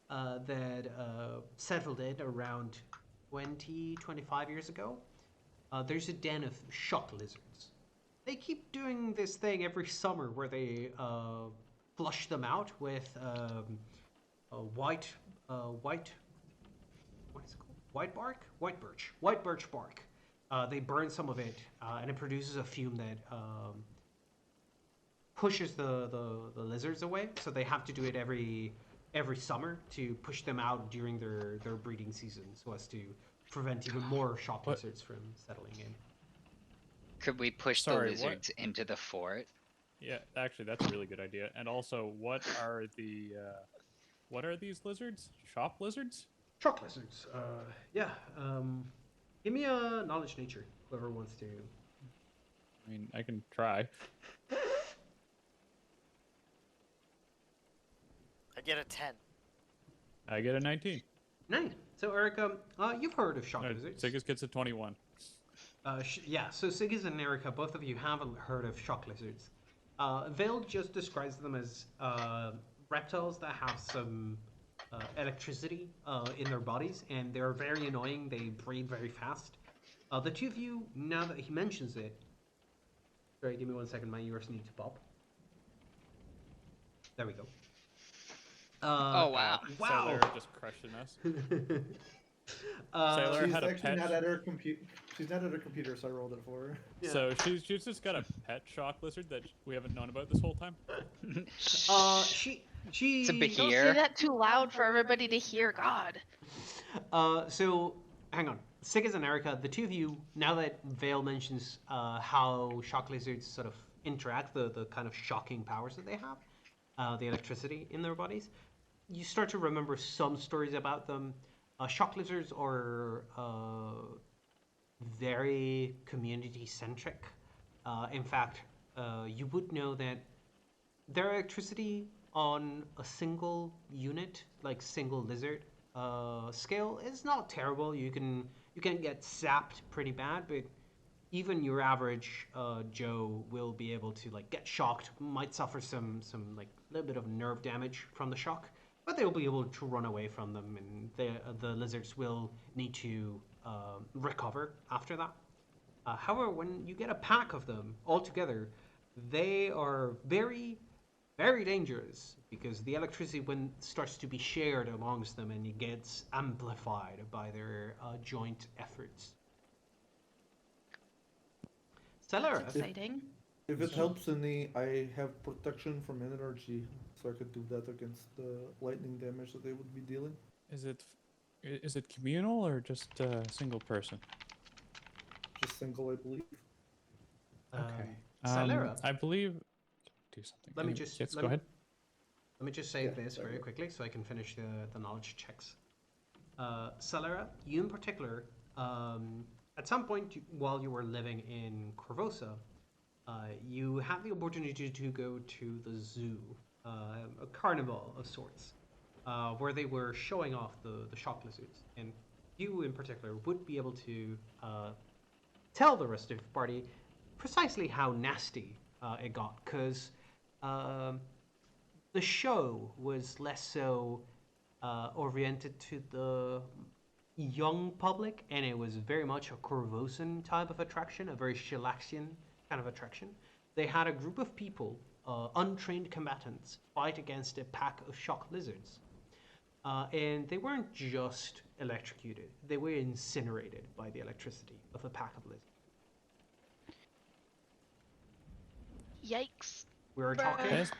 that settled in around 25 years ago. There's a den of shock lizards. They keep doing this thing every summer where they flush them out with white, what is it called? White birch bark. They burn some of it, and it produces a fume that pushes the lizards away. So they have to do it every summer to push them out during their breeding season, so as to prevent even more shock lizards from settling in. Could we push Sorry, the what? lizards into the fort? Yeah, actually, that's a really good idea. And also, what are these lizards? Shop lizards? Shock lizards. Yeah. Give me a knowledge nature. Whoever wants to. I mean, I can try. I get a 10. I get a 19. Nice. So Erica, you've heard of shock lizards. Sigus gets a 21. Yeah, so Sigis and Erica, both of you haven't heard of shock lizards. Vale just describes them as reptiles that have some electricity in their bodies, and they're very annoying. They breathe very fast. The two of you, now that he mentions it... Sorry, give me 1 second. My ears need to pop. There we go. Oh, wow. Wow! Sailor just crushing us. Sailor She's had a actually pet. not at her computer. She's not at her computer, so I rolled it for her. Yeah. So she's just got a pet shock lizard that we haven't known about this whole time. She It's a Don't behir. say that too loud for everybody to hear. God. So, hang on. Sigis and Erica, the two of you, now that Vale mentions how shock lizards sort of interact, the kind of shocking powers that they have, the electricity in their bodies, you start to remember some stories about them. Shock lizards are very community-centric. In fact, you would know that their electricity on a single unit, like single lizard scale, is not terrible. You can get zapped pretty bad, but even your average Joe will be able to like get shocked, might suffer some like little bit of nerve damage from the shock, but they'll be able to run away from them, and the lizards will need to recover after that. However, when you get a pack of them all together, they are very, very dangerous because the electricity when starts to be shared amongst them and it gets amplified by their joint efforts. Celera. That's exciting. If it helps any, I have protection from energy, so I could do that against the lightning damage that they would be dealing. Is it communal or just single person? Just single, I believe. Okay. Celera. I believe. Do something. Let me Anyway, just yes, let go me- ahead. Let me just say Yeah, this sorry. very quickly so I can finish the knowledge checks. Celera, you in particular, at some point while you were living in Corvosa, you had the opportunity to go to the zoo, a carnival of sorts, where they were showing off the shock lizards. And you in particular would be able to tell the rest of the party precisely how nasty it got, because the show was less so oriented to the young public, and it was very much a Corvosan type of attraction, a very Shellaxian kind of attraction. They had a group of people, untrained combatants, fight against a pack of shock lizards. And they weren't just electrocuted, they were incinerated by the electricity of a pack of lizards. Yikes. Yes.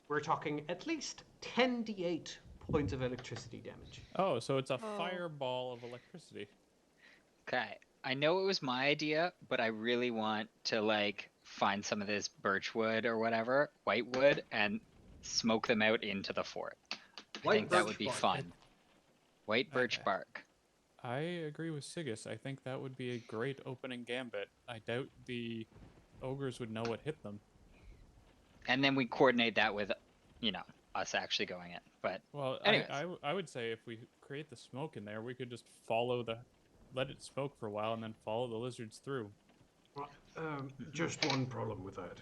We're talking at least 10d8 points of electricity damage. Oh, so it's a Oh. fireball of electricity. Okay. I know it was my idea, but I really want to like find some of this birch wood or whatever, white wood, and smoke them out into the fort. I White think that birch would be bark. fun. White birch Okay. bark. I agree with Sigus. I think that would be a great opening gambit. I doubt the ogres would know what hit them. And then we coordinate that with, you know, us actually going in. But Well, anyways, I would say if we create the smoke in there, we could just let it smoke for a while and then follow the lizards through. Well, just one problem with that.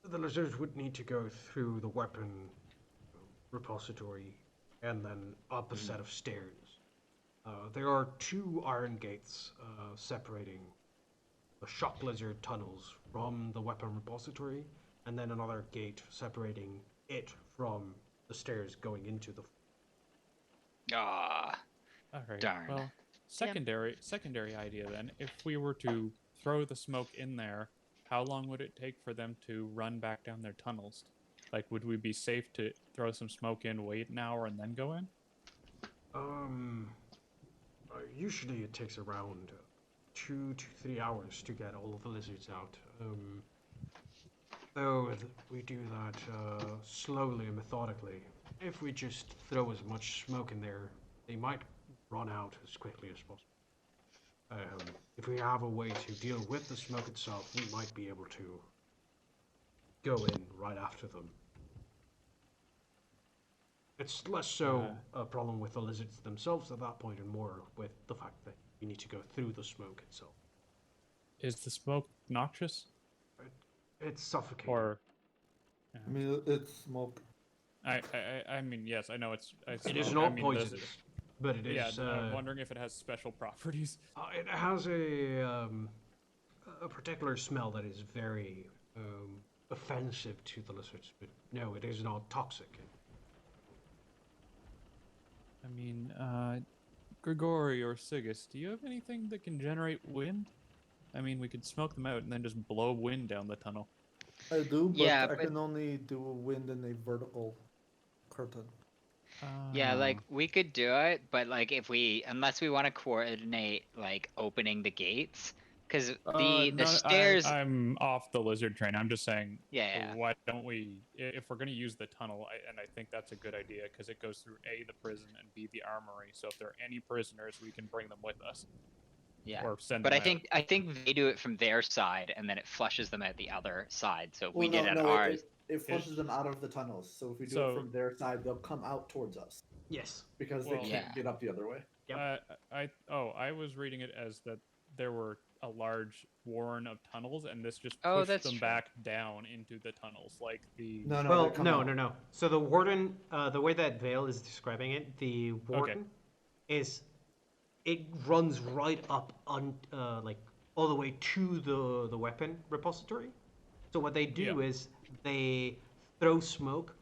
The lizards would need to go through the weapon repository and then up a set of stairs. There are 2 iron gates separating the shock lizard tunnels from the weapon repository, and then another gate separating it from the stairs going into the. All Alright. darn. Well, secondary idea then. If we were to throw the smoke in there, how long would it take for them to run back down their tunnels? Like, would we be safe to throw some smoke in, wait an hour, and then go in? Usually it takes around 2 to 3 hours to get all of the lizards out. Though we do that slowly and methodically. If we just throw as much smoke in there, they might run out as quickly as possible. If we have a way to deal with the smoke itself, we might be able to go in right after them. It's less so a problem with the lizards themselves at that point and more with the fact that you need to go through the smoke itself. Is the smoke noxious? It's suffocating. Or I mean, it's smoke. I mean, yes, I know it's It is smoke. I not mean, poisonous, but it Yeah, is. I'm wondering if it has special properties. It has a particular smell that is very offensive to the lizards, but no, it is not toxic. I mean, Grigori or Sigus, do you have anything that can generate wind? I mean, we could smoke them out and then just blow wind down the tunnel. I do, but Yeah, I but- can only do a wind in a vertical curtain. Yeah, Ah. like we could do it, but like unless we want to coordinate like opening the gates, because the No, stairs. I'm off the lizard train. I'm just saying, Yeah. why don't we, if we're going to use the tunnel, and I think that's a good idea because it goes through A, the prison, and B, the armory. So if there are any prisoners, we can bring them with us. Yeah. Or send But them I think they do it from their side, and then it flushes them out the other side. So if we Well, did no, it ours. it flushes them out of the tunnels. So if we do So- it from their side, they'll come out towards us Yes. because Well- they can't Yeah. get up the other way. I was reading it as that there were a large warren of tunnels, and this just Oh, pushed that's them true. back down into the tunnels, like the. No, no, Well, they come no, out. no, no. So the warden, the way that Vale is describing it, the warden is, it runs right up on, like all the way to the weapon repository. So what they do is they throw smoke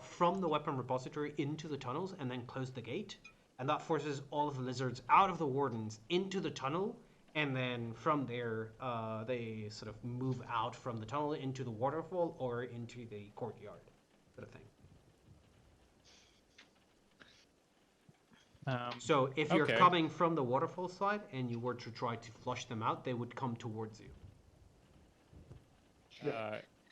from the weapon repository into the tunnels and then close the gate, and that forces all of the lizards out of the wardens into the tunnel. And then from there, they sort of move out from the tunnel into the waterfall or into the courtyard, sort of thing. So if you're okay. coming from the waterfall side and you were to try to flush them out, they would come towards you.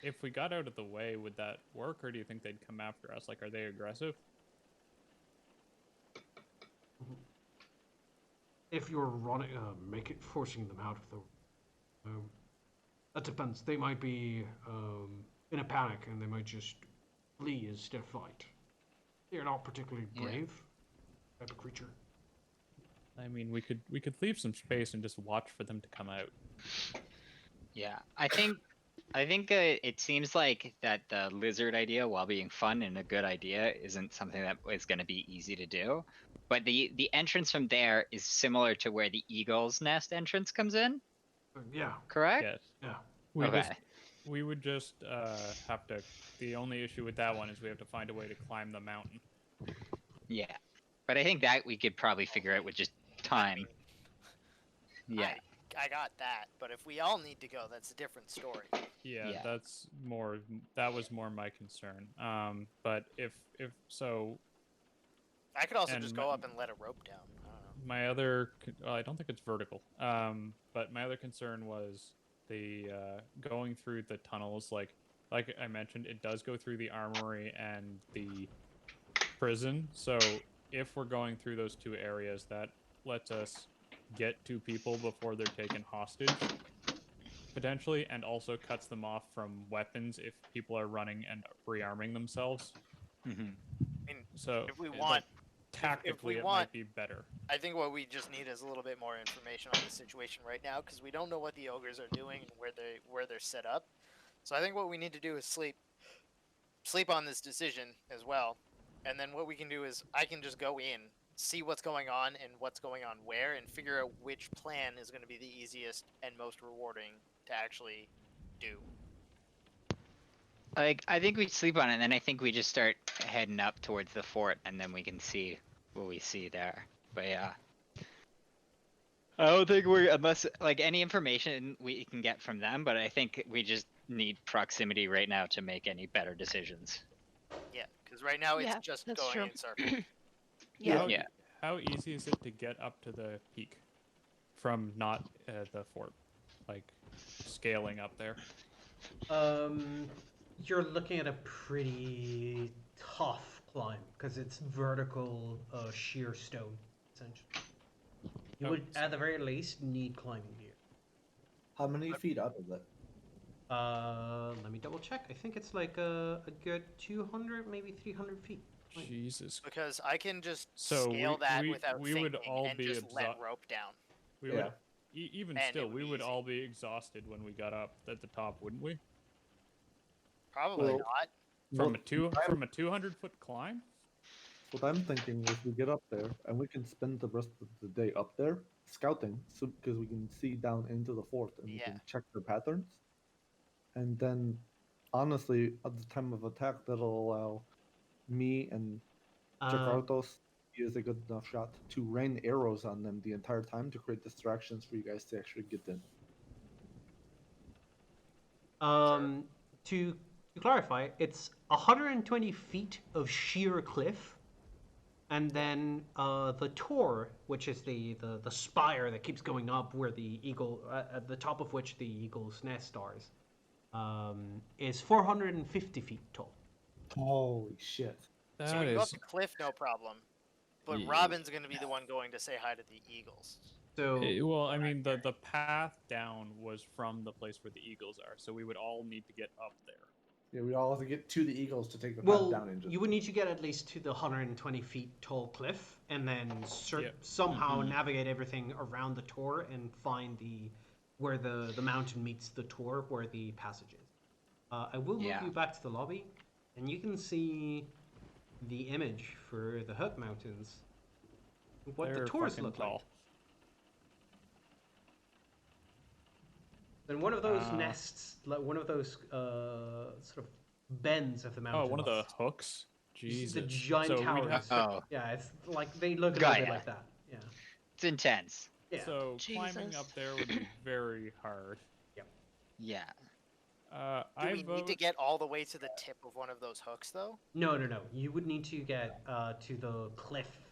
If we got out of the way, would that work, or do you think they'd come after us? Like, are they aggressive? If you're running, forcing them out of the, that depends. They might be in a panic and they might just flee instead of fight. They're not particularly brave type of creature. I mean, we could leave some space and just watch for them to come out. Yeah, I think it seems like that the lizard idea, while being fun and a good idea, isn't something that is going to be easy to do. But the entrance from there is similar to where the eagle's nest entrance comes in, Yeah, correct? Yes. yeah. We would just have to. The only issue with that one is we have to find a way to climb the mountain. Yeah, but I think that we could probably figure out with just time. Yeah. I got that, but if we all need to go, that's a different story. Yeah, Yeah. that's more. That was more my concern. But if so, I could also And just my- go up and let a rope down. I don't know. my other. Well, I don't think it's vertical. But my other concern was the going through the tunnels. Like I mentioned, it does go through the armory and the prison. So if we're going through those two areas, that lets us get to people before they're taken hostage, potentially, and also cuts them off from weapons if people are running and rearming themselves. Mm-hmm. I mean, So, if we like, want, tactically, it want- might be better. I think what we just need is a little bit more information on the situation right now because we don't know what the ogres are doing and where they're set up. So I think what we need to do is sleep on this decision as well, and then what we can do is I can just go in, see what's going on and what's going on where, and figure out which plan is going to be the easiest and most rewarding to actually do. Like, I think we sleep on it, and then I think we just start heading up towards the fort, and then we can see what we see there. But yeah. I don't think we're, unless, like, any information we can get from them, but I think we just need proximity right now to make any better decisions. Yeah, because right now it's Yeah, just that's going true. in circles. Yeah. Yeah. How easy is it to get up to the peak from not the fort? Like, scaling up there? You're looking at a pretty tough climb because it's vertical, sheer stone, essentially. You Oh, would, so- at the very least, need climbing gear. How many feet up is it? Let me double check. I think it's like a good 200, maybe 300 feet. Jesus. Because I can just So scale that without we thinking would all and be just let rope down. We Yeah. would, even And it still, would we be would easy. all be exhausted when we got up at the top, wouldn't we? Probably Well, not. From What- from a 200-foot climb? What I'm thinking is we get up there and we can spend the rest of the day up there scouting, so because we can see down into the fort and we Yeah. can check their patterns. And then, honestly, at the time of attack, that'll allow me and Jakartos is a good enough shot to rain arrows on them the entire time to create distractions for you guys to actually get in. To clarify, it's 120 feet of sheer cliff, and then the tor, which is the spire that keeps going up, where the eagle, at the top of which the eagle's nest stars, is 450 feet tall. Holy shit. So That we can go up is the cliff, no problem. But Yeah. Robin's going to be the one going to say hi to the eagles. So well, I mean, the path down was from the place where the eagles are, so we would all need to get up there. Yeah, we all have to get to the eagles to take the path well, down into. you would need to get at least to the 120 feet tall cliff, and then Yep. somehow navigate everything around the tor and find where the mountain meets the tor, where the passage is. I will move Yeah. you back to the lobby, and you can see the image for the Hut Mountains. What They're the tours fucking look tall. like. Then one of those Uh, nests, like one of those sort of bends of the mountain. Oh, one of the hooks. Jesus. The giant so towers. We'd have, Oh, Yeah, it's like they look a Got little bit ya. like that. Yeah. it's intense. Yeah. So climbing Jesus. up there would be very hard. Yeah. Do I we vote. need to get all the way to the tip of one of those hooks, though? No. You would need to get to the cliff,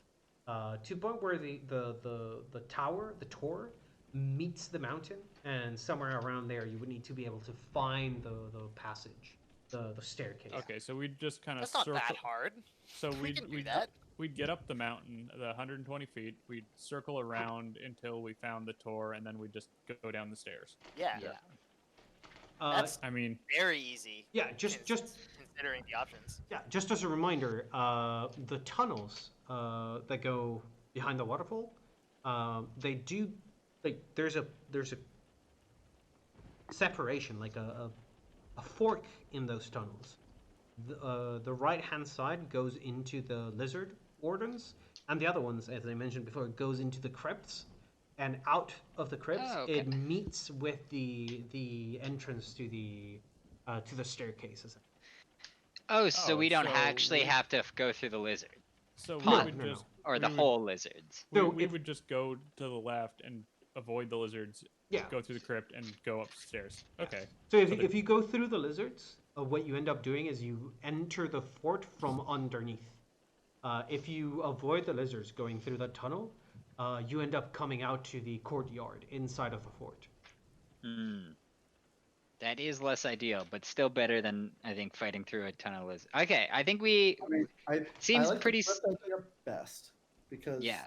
to the point where the tower, the tor, meets the mountain, and somewhere around there you would need to be able to find the passage, the staircase. Okay, so we'd just kind of That's not circle. that hard. So We can do we'd that. We'd get up the mountain, the 120 feet. We'd circle around until we found the tor, and then we'd just go down the stairs. Yeah, Yeah. that's I mean, very easy. Yeah, just Considering the options. Yeah, just as a reminder, the tunnels that go behind the waterfall, they do like there's a separation, like a fork in those tunnels. The right hand side goes into the lizard wardens, and the other ones, as I mentioned before, goes into the crypts. And out of the crypts, Oh, okay. it meets with the entrance to the staircases. Oh, so Oh, we don't so actually we- have to go through the lizard, so we No, would no, no. just or the we would- whole lizards. So we if- would just go to the left and avoid the lizards. Yeah. Go through the crypt and go upstairs. Okay. So if, So the- if you go through the lizards, what you end up doing is you enter the fort from underneath. If you avoid the lizards going through that tunnel, you end up coming out to the courtyard inside of the fort. Hmm. That is less ideal, but still better than I think fighting through a ton of lizards. Okay, I think we I mean, I seems like pretty. the cliff idea best because Yeah.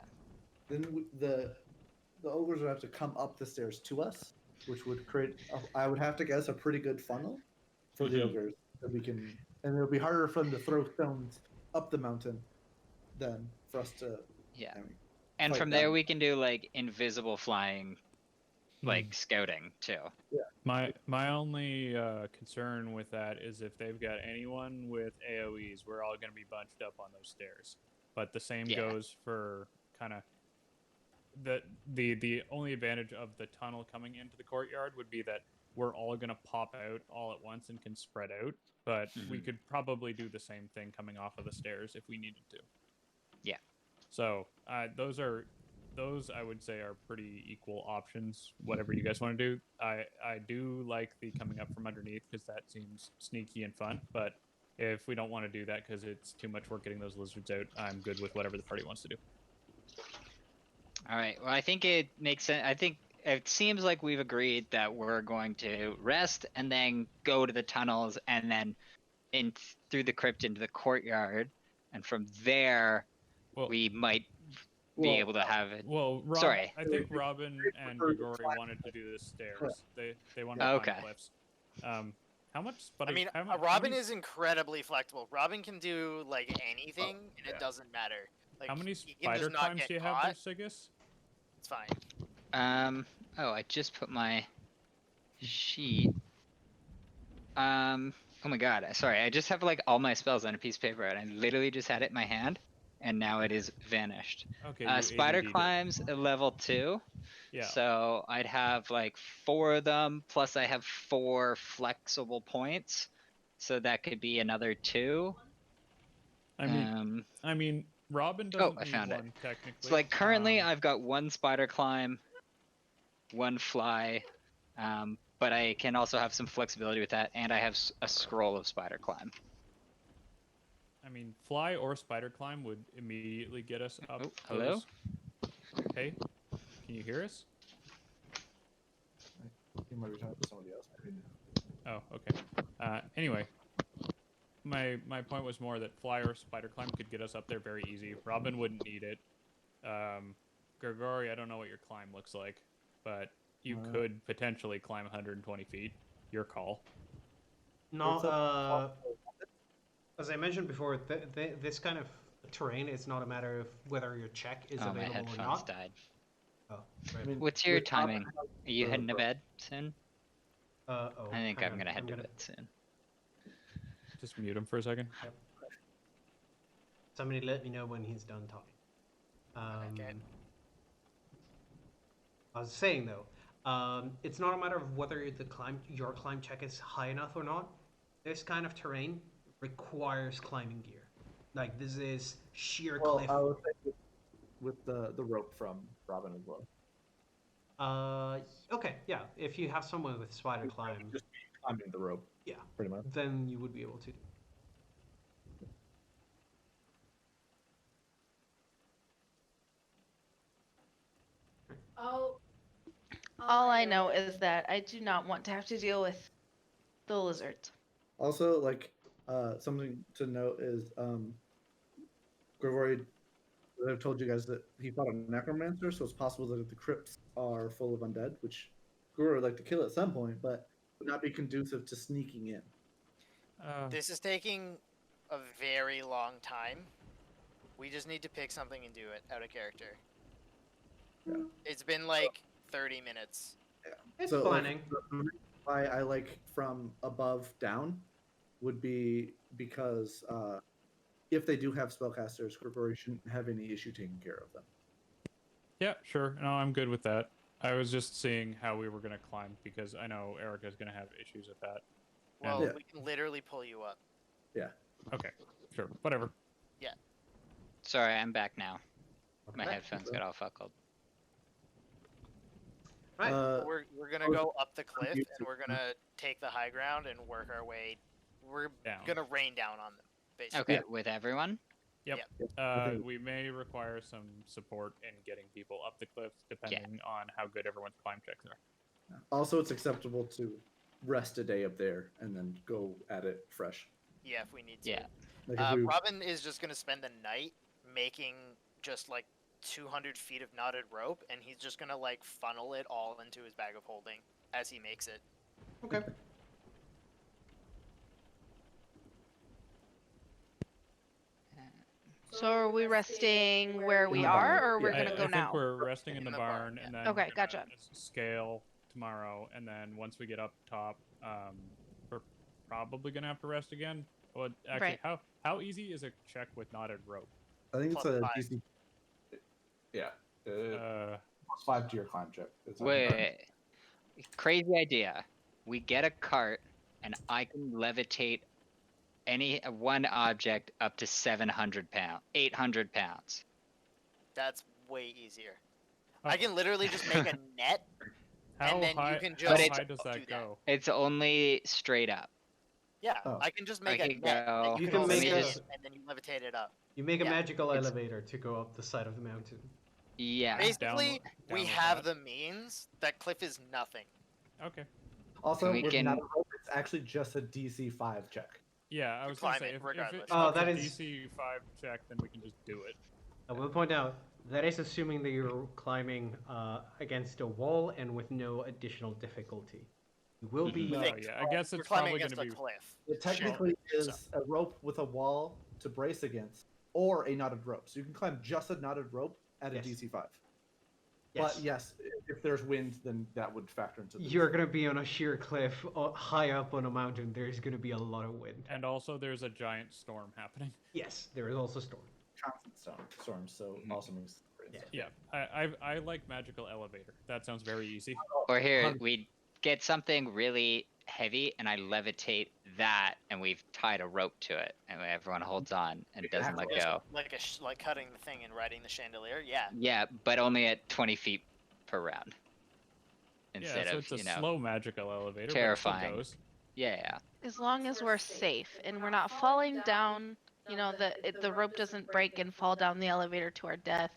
then the ogres would have to come up the stairs to us, which would create I would have to guess a pretty good funnel for the Mhm. ogres that we can, and it'll be harder for them to throw stones up the mountain than for us to. Yeah. I mean, And fight from there them. we can do like invisible flying, like scouting too. My only concern with that is if they've got anyone with AOE's, we're all going to be bunched up on those stairs. But the same Yeah. goes for kind of the only advantage of the tunnel coming into the courtyard would be that we're all going to pop out all at once and can spread out. But we Mhm. could probably do the same thing coming off of the stairs if we needed to. Yeah. So those I would say are pretty equal options. Whatever you guys want to do, I do like the coming up from underneath because that seems sneaky and fun. But if we don't want to do that because it's too much work getting those lizards out, I'm good with whatever the party wants to do. All right. Well, I think it makes sense. I think it seems like we've agreed that we're going to rest and then go to the tunnels and then through the crypt into the courtyard, and from there Well, we might be able to have it. Well, Sorry. I think Robin and Grigori wanted to do the stairs. They wanted to Okay. climb cliffs. How much? I mean, how much, Robin is incredibly flexible. Robin can do like anything, and it doesn't matter. Like, How many he can just spider not climbs get do you have caught. there, Sigus? It's fine. Oh, I just put my sheet. Oh my god. Sorry. I just have like all my spells on a piece of paper, and I literally just had it in my hand, and now it is vanished. Okay. You Spider ADD'd it. climbs at level 2. Yeah. So I'd have like 4 of them, plus I have 4 flexible points. So that could be another 2. I mean, Robin doesn't I need found it. one technically. So like currently I've got 1 spider climb, 1 fly, but I can also have some flexibility with that, and I have a scroll of spider climb. I mean, fly or spider climb would immediately get us up. Oh, hello? those- Hey, can you hear us? You might be talking to somebody else. Maybe. Oh, okay. Anyway, my point was more that fly or spider climb could get us up there very easy. Robin wouldn't need it. Grigori, I don't know what your climb looks like, but you could potentially climb 120 feet. Your call. No, as I mentioned before, this kind of terrain is not a matter of whether your check is Oh, my available or headphones not. died. Oh, right. I mean, What's your with Robin, timing? Are you heading to bed soon? Oh, I think hang I'm on, gonna head to bed soon. Just mute him for a second. Somebody let me know when he's done talking. Okay. I was saying though, it's not a matter of whether your climb check is high enough or not. This kind of terrain requires climbing gear. Like this is sheer cliff. I was thinking with the rope from Robin as well. Okay, yeah. If you have someone with spider climb, Just climbing the rope. Yeah. Pretty much. then you would be able to. Oh, All I know is that I do not want to have to deal with the lizards. Also, like, something to note is, Grigori, I've told you guys that he fought a necromancer, so it's possible that the crypts are full of undead, which Grigori would like to kill at some point, but would not be conducive to sneaking in. This is taking a very long time. We just need to pick something and do it out of character. Yeah. It's been like 30 minutes. It's So, like, planning. the reason why I like from above down would be because if they do have spellcasters, Grigori shouldn't have any issue taking care of them. Yeah, sure. No, I'm good with that. I was just seeing how we were going to climb because I know Erica's going to have issues with that. Well, Yeah. we can literally pull you up. Okay, sure. Whatever. Sorry, I'm back now. My Okay. headphones got all fuckled. Right. We're gonna go up the cliff and we're gonna take the high ground and work our way. We're Down. gonna rain down on them, basically. Okay, with everyone? We may require some support in getting people up the cliffs depending on how good everyone's climb checks are. Also, it's acceptable to rest a day up there and then go at it fresh. Yeah, if we need to. Yeah. Like if we, Robin is just gonna spend the night making just like 200 feet of knotted rope, and he's just gonna like funnel it all into his bag of holding as he makes it. Okay. So are we resting where we In the are, barn. or we're Yeah, gonna I go think now? we're resting in the In the barn, barn, and yeah. then Okay, we're gonna gotcha. scale tomorrow, and then once we get up top, we're probably gonna have to rest again. Well, actually, Right. how easy is a check with knotted rope? I think it's Plus a 5. DC. Yeah. Plus 5 to your climb check. It's Wait. Crazy idea. We get a cart, and I can levitate any one object up to 700 pounds, 800 pounds. That's way easier. Oh. I can literally just make a net, How and then high? you can how just high does do that that. go? It's only straight up. Yeah, Oh. I can just make a could net go- that You you can can make sit a- in, and then you levitate it up. You make a Yeah. magical It's- elevator to go up the side of the mountain. Yeah. Basically, we download have that. the means. That cliff is nothing. Okay. Also, We with can- knotted rope, it's actually just a DC 5 check. Yeah, I To was gonna climb say it, if regardless. it's Oh, a that is- DC 5 check, then we can just do it. I will point out that is assuming that you're climbing against a wall and with no additional difficulty. You will be. Oh, yeah, I guess We're it's climbing probably against gonna a be. cliff. it technically Sure. is a rope with a wall to brace against, or a knotted rope. So you can climb just a knotted rope at a Yes. DC 5. Yes. But yes, if there's wind, then that would factor into the You're going to be on a sheer cliff high up on a mountain. There's going to be a lot of wind. And also, there's a giant storm happening. Yes, there is also storm. constant storms, so also means Yeah, I like magical elevator. That sounds very easy. Or here, we get something really heavy, and I levitate that, and we've tied a rope to it, and everyone holds on and doesn't let Just go. like like cutting the thing and riding the chandelier. Yeah. Yeah, but only at 20 feet per round. Yeah, Instead so of, it's a you know, slow magical elevator. But terrifying. it still goes. yeah. As long as we're safe and we're not falling down, you know, the rope doesn't break and fall down the elevator to our death.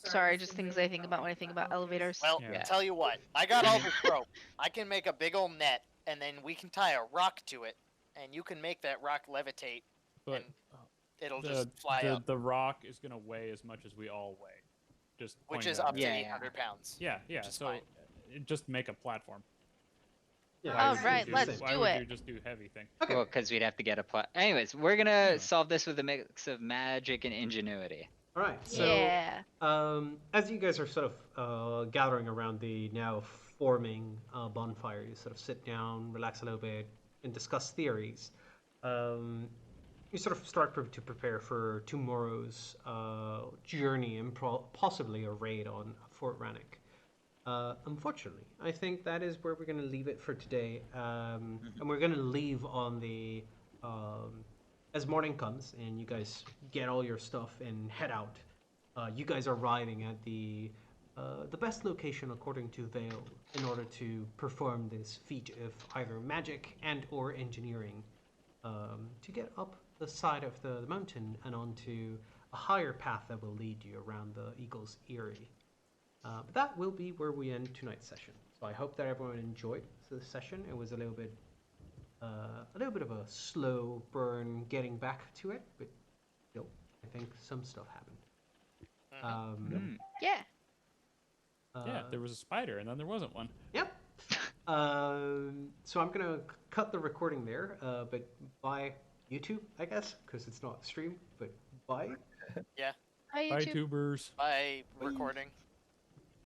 Sorry, just things I think about when I think about elevators. Well, Yeah. tell you what, I got all this rope. I can make a big old net, and then we can tie a rock to it, and you can make that rock levitate, But and it'll the, just fly the, up, the rock is gonna weigh as much as we all weigh. Just which pointing is out up to there. Yeah, 800 pounds. Yeah, yeah. which is So fine. just make a platform. Yeah, Why All would you right, do- let's why do would it. you just do heavy thing? Okay. Well, because we'd have to get a plot. Anyways, we're gonna Yeah. solve this with a mix of magic and ingenuity. All right. So, Yeah. as you guys are sort of gathering around the now forming bonfire, you sort of sit down, relax a little bit, and discuss theories. You sort of start to prepare for tomorrow's journey and possibly a raid on Fort Rannoch. Unfortunately, I think that is where we're going to leave it for today, and we're going to leave on the as morning comes and you guys get all your stuff and head out. You guys are arriving at the best location according to Vale in order to perform this feat of either magic and or engineering to get up the side of the mountain and onto a higher path that will lead you around the Eagle's Eyrie. But that will be where we end tonight's session. So I hope that everyone enjoyed the session. It was a little bit of a slow burn getting back to it, but still, I think some stuff happened. Yeah. Yeah, there was a spider, and then there wasn't one. Yep. So I'm gonna cut the recording there, but bye YouTube, I guess, because it's not stream. But bye. Yeah. Hi, Bye, YouTube. tubers. By recording.